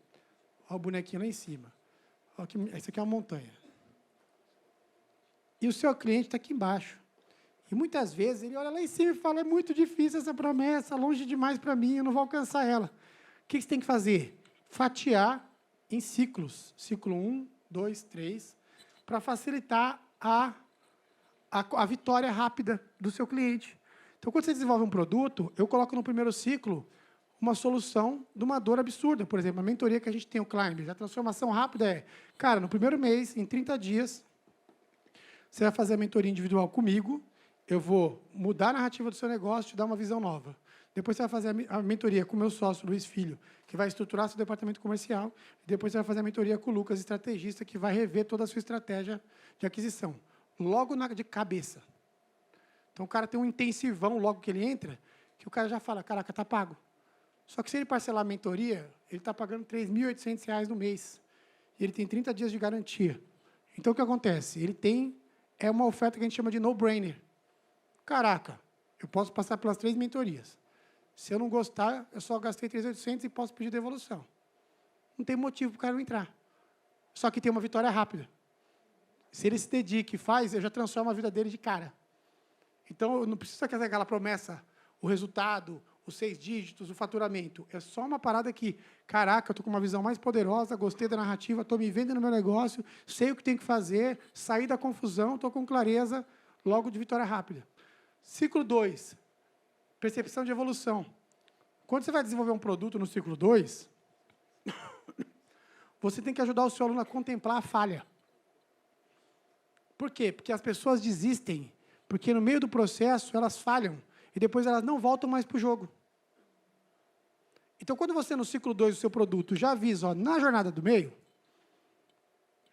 Olha o bonequinho lá em cima. Essa aqui é uma montanha. E o seu cliente está aqui embaixo. E muitas vezes ele olha lá em cima e fala, é muito difícil essa promessa, longe demais para mim, eu não vou alcançar ela. O que você tem que fazer? Fatiar em ciclos. Ciclo 1, 2, 3, para facilitar a vitória rápida do seu cliente. Então, quando você desenvolve um produto, eu coloco no primeiro ciclo uma solução de uma dor absurda. Por exemplo, a mentoria que a gente tem, o Climb, a transformação rápida é, cara, no primeiro mês, em 30 dias, você vai fazer a mentoria individual comigo, eu vou mudar a narrativa do seu negócio, te dar uma visão nova. Depois você vai fazer a mentoria com o meu sócio, Luiz Filho, que vai estruturar seu departamento comercial. Depois você vai fazer a mentoria com o Lucas, estrategista, que vai rever toda a sua estratégia de aquisição. Logo de cabeça. Então, o cara tem um intensivão logo que ele entra, que o cara já fala, caraca, está pago. Só que se ele parcelar a mentoria, ele está pagando R$ 3.800 no mês. E ele tem 30 dias de garantia. Então, o que acontece? Ele tem uma oferta que a gente chama de no-brainer. Caraca, eu posso passar pelas 3 mentorias. Se eu não gostar, eu só gastei 3.800 e posso pedir devolução. Não tem motivo para o cara não entrar. Só que tem uma vitória rápida. Se ele se dedica e faz, eu já transformo a vida dele de cara. Então, eu não preciso fazer aquela promessa, o resultado, os 6 dígitos, o faturamento. É só uma parada que, caraca, eu estou com uma visão mais poderosa, gostei da narrativa, estou me vendo no meu negócio, sei o que tenho que fazer, saí da confusão, estou com clareza, logo de vitória rápida. Ciclo 2, percepção de evolução. Quando você vai desenvolver um produto no ciclo 2, você tem que ajudar o seu aluno a contemplar a falha. Por quê? Porque as pessoas desistem, porque no meio do processo elas falham, e depois elas não voltam mais para o jogo. Então, quando você, no ciclo 2 do seu produto, já avisa, na jornada do meio,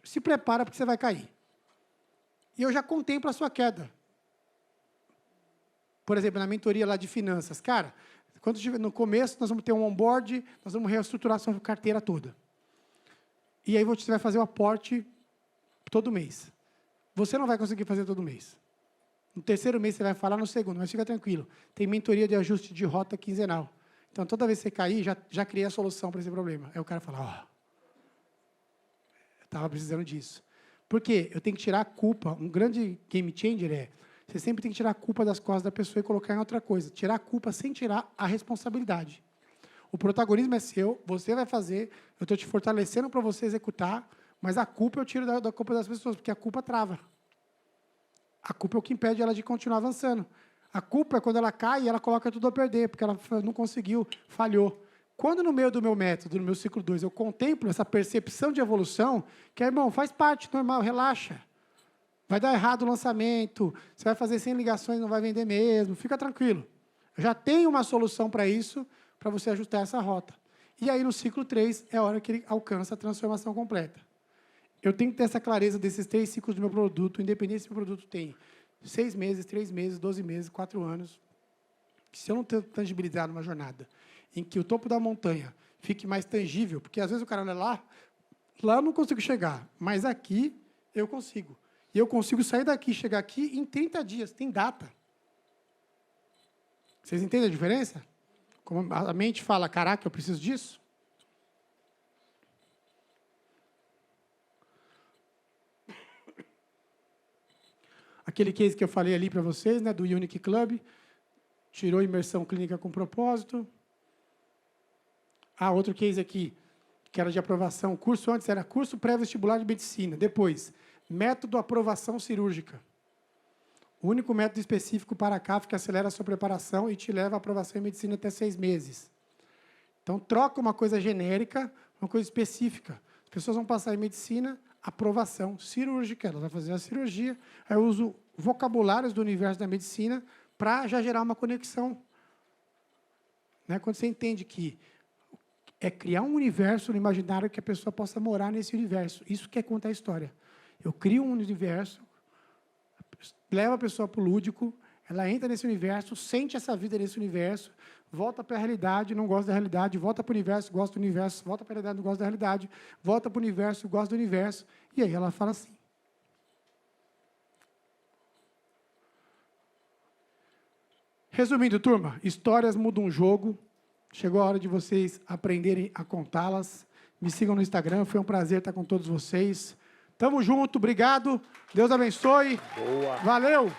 se prepara porque você vai cair. E eu já contemplo a sua queda. Por exemplo, na mentoria lá de finanças. Cara, no começo nós vamos ter um onboard, nós vamos reestruturar a sua carteira toda. E aí você vai fazer o aporte todo mês. Você não vai conseguir fazer todo mês. No terceiro mês você vai falar, no segundo, mas fica tranquilo. Tem mentoria de ajuste de rota quinzenal. Então, toda vez que você cair, já criei a solução para esse problema. Aí o cara fala, eu estava precisando disso. Por quê? Eu tenho que tirar a culpa. Um grande game changer você sempre tem que tirar a culpa das costas da pessoa e colocar em outra coisa. Tirar a culpa sem tirar a responsabilidade. O protagonismo é seu, você vai fazer, eu estou te fortalecendo para você executar, mas a culpa eu tiro da culpa das pessoas, porque a culpa trava. A culpa é o que impede ela de continuar avançando. A culpa é quando ela cai e ela coloca tudo a perder, porque ela não conseguiu, falhou. Quando no meio do meu método, no meu ciclo 2, eu contemplo essa percepção de evolução, que, irmão, faz parte, normal, relaxa. Vai dar errado o lançamento, você vai fazer 100 ligações, não vai vender mesmo, fica tranquilo. Eu já tenho uma solução para isso, para você ajustar essa rota. E aí, no ciclo 3, é a hora que ele alcança a transformação completa. Eu tenho que ter essa clareza desses 3 ciclos do meu produto, independente se o meu produto tem 6 meses, 3 meses, 12 meses, 4 anos. Se eu não tangibilizar numa jornada em que o topo da montanha fique mais tangível, porque às vezes o cara olha lá eu não consigo chegar, mas aqui eu consigo. E eu consigo sair daqui e chegar aqui em 30 dias, tem data. Vocês entendem a diferença? Como a mente fala, caraca, eu preciso disso? aquele case que eu falei ali para vocês, né, do Unique Club, tirou imersão clínica com propósito. Outro case aqui, que era de aprovação. Curso antes era curso pré-vestibular de medicina. Depois, método aprovação cirúrgica. O único método específico para a CAF que acelera a sua preparação e te leva à aprovação em medicina até 6 meses. Então, troca uma coisa genérica, uma coisa específica. As pessoas vão passar em medicina, aprovação cirúrgica. Ela vai fazer a cirurgia. Aí eu uso vocabulários do universo da medicina para já gerar uma conexão. Né? Quando você entende que é criar um universo no imaginário que a pessoa possa morar nesse universo. Isso que é contar a história. Eu crio um universo, levo a pessoa para o lúdico, ela entra nesse universo, sente essa vida nesse universo, volta para a realidade, não gosta da realidade, volta para o universo, gosta do universo, volta para a realidade, não gosta da realidade, volta para o universo, gosta do universo. E aí ela fala assim. Resumindo, turma, histórias mudam o jogo. Chegou a hora de vocês aprenderem a contá-las. Me sigam no Instagram, foi um prazer estar com todos vocês. Tamo junto, obrigado. Deus abençoe. Boa. Valeu!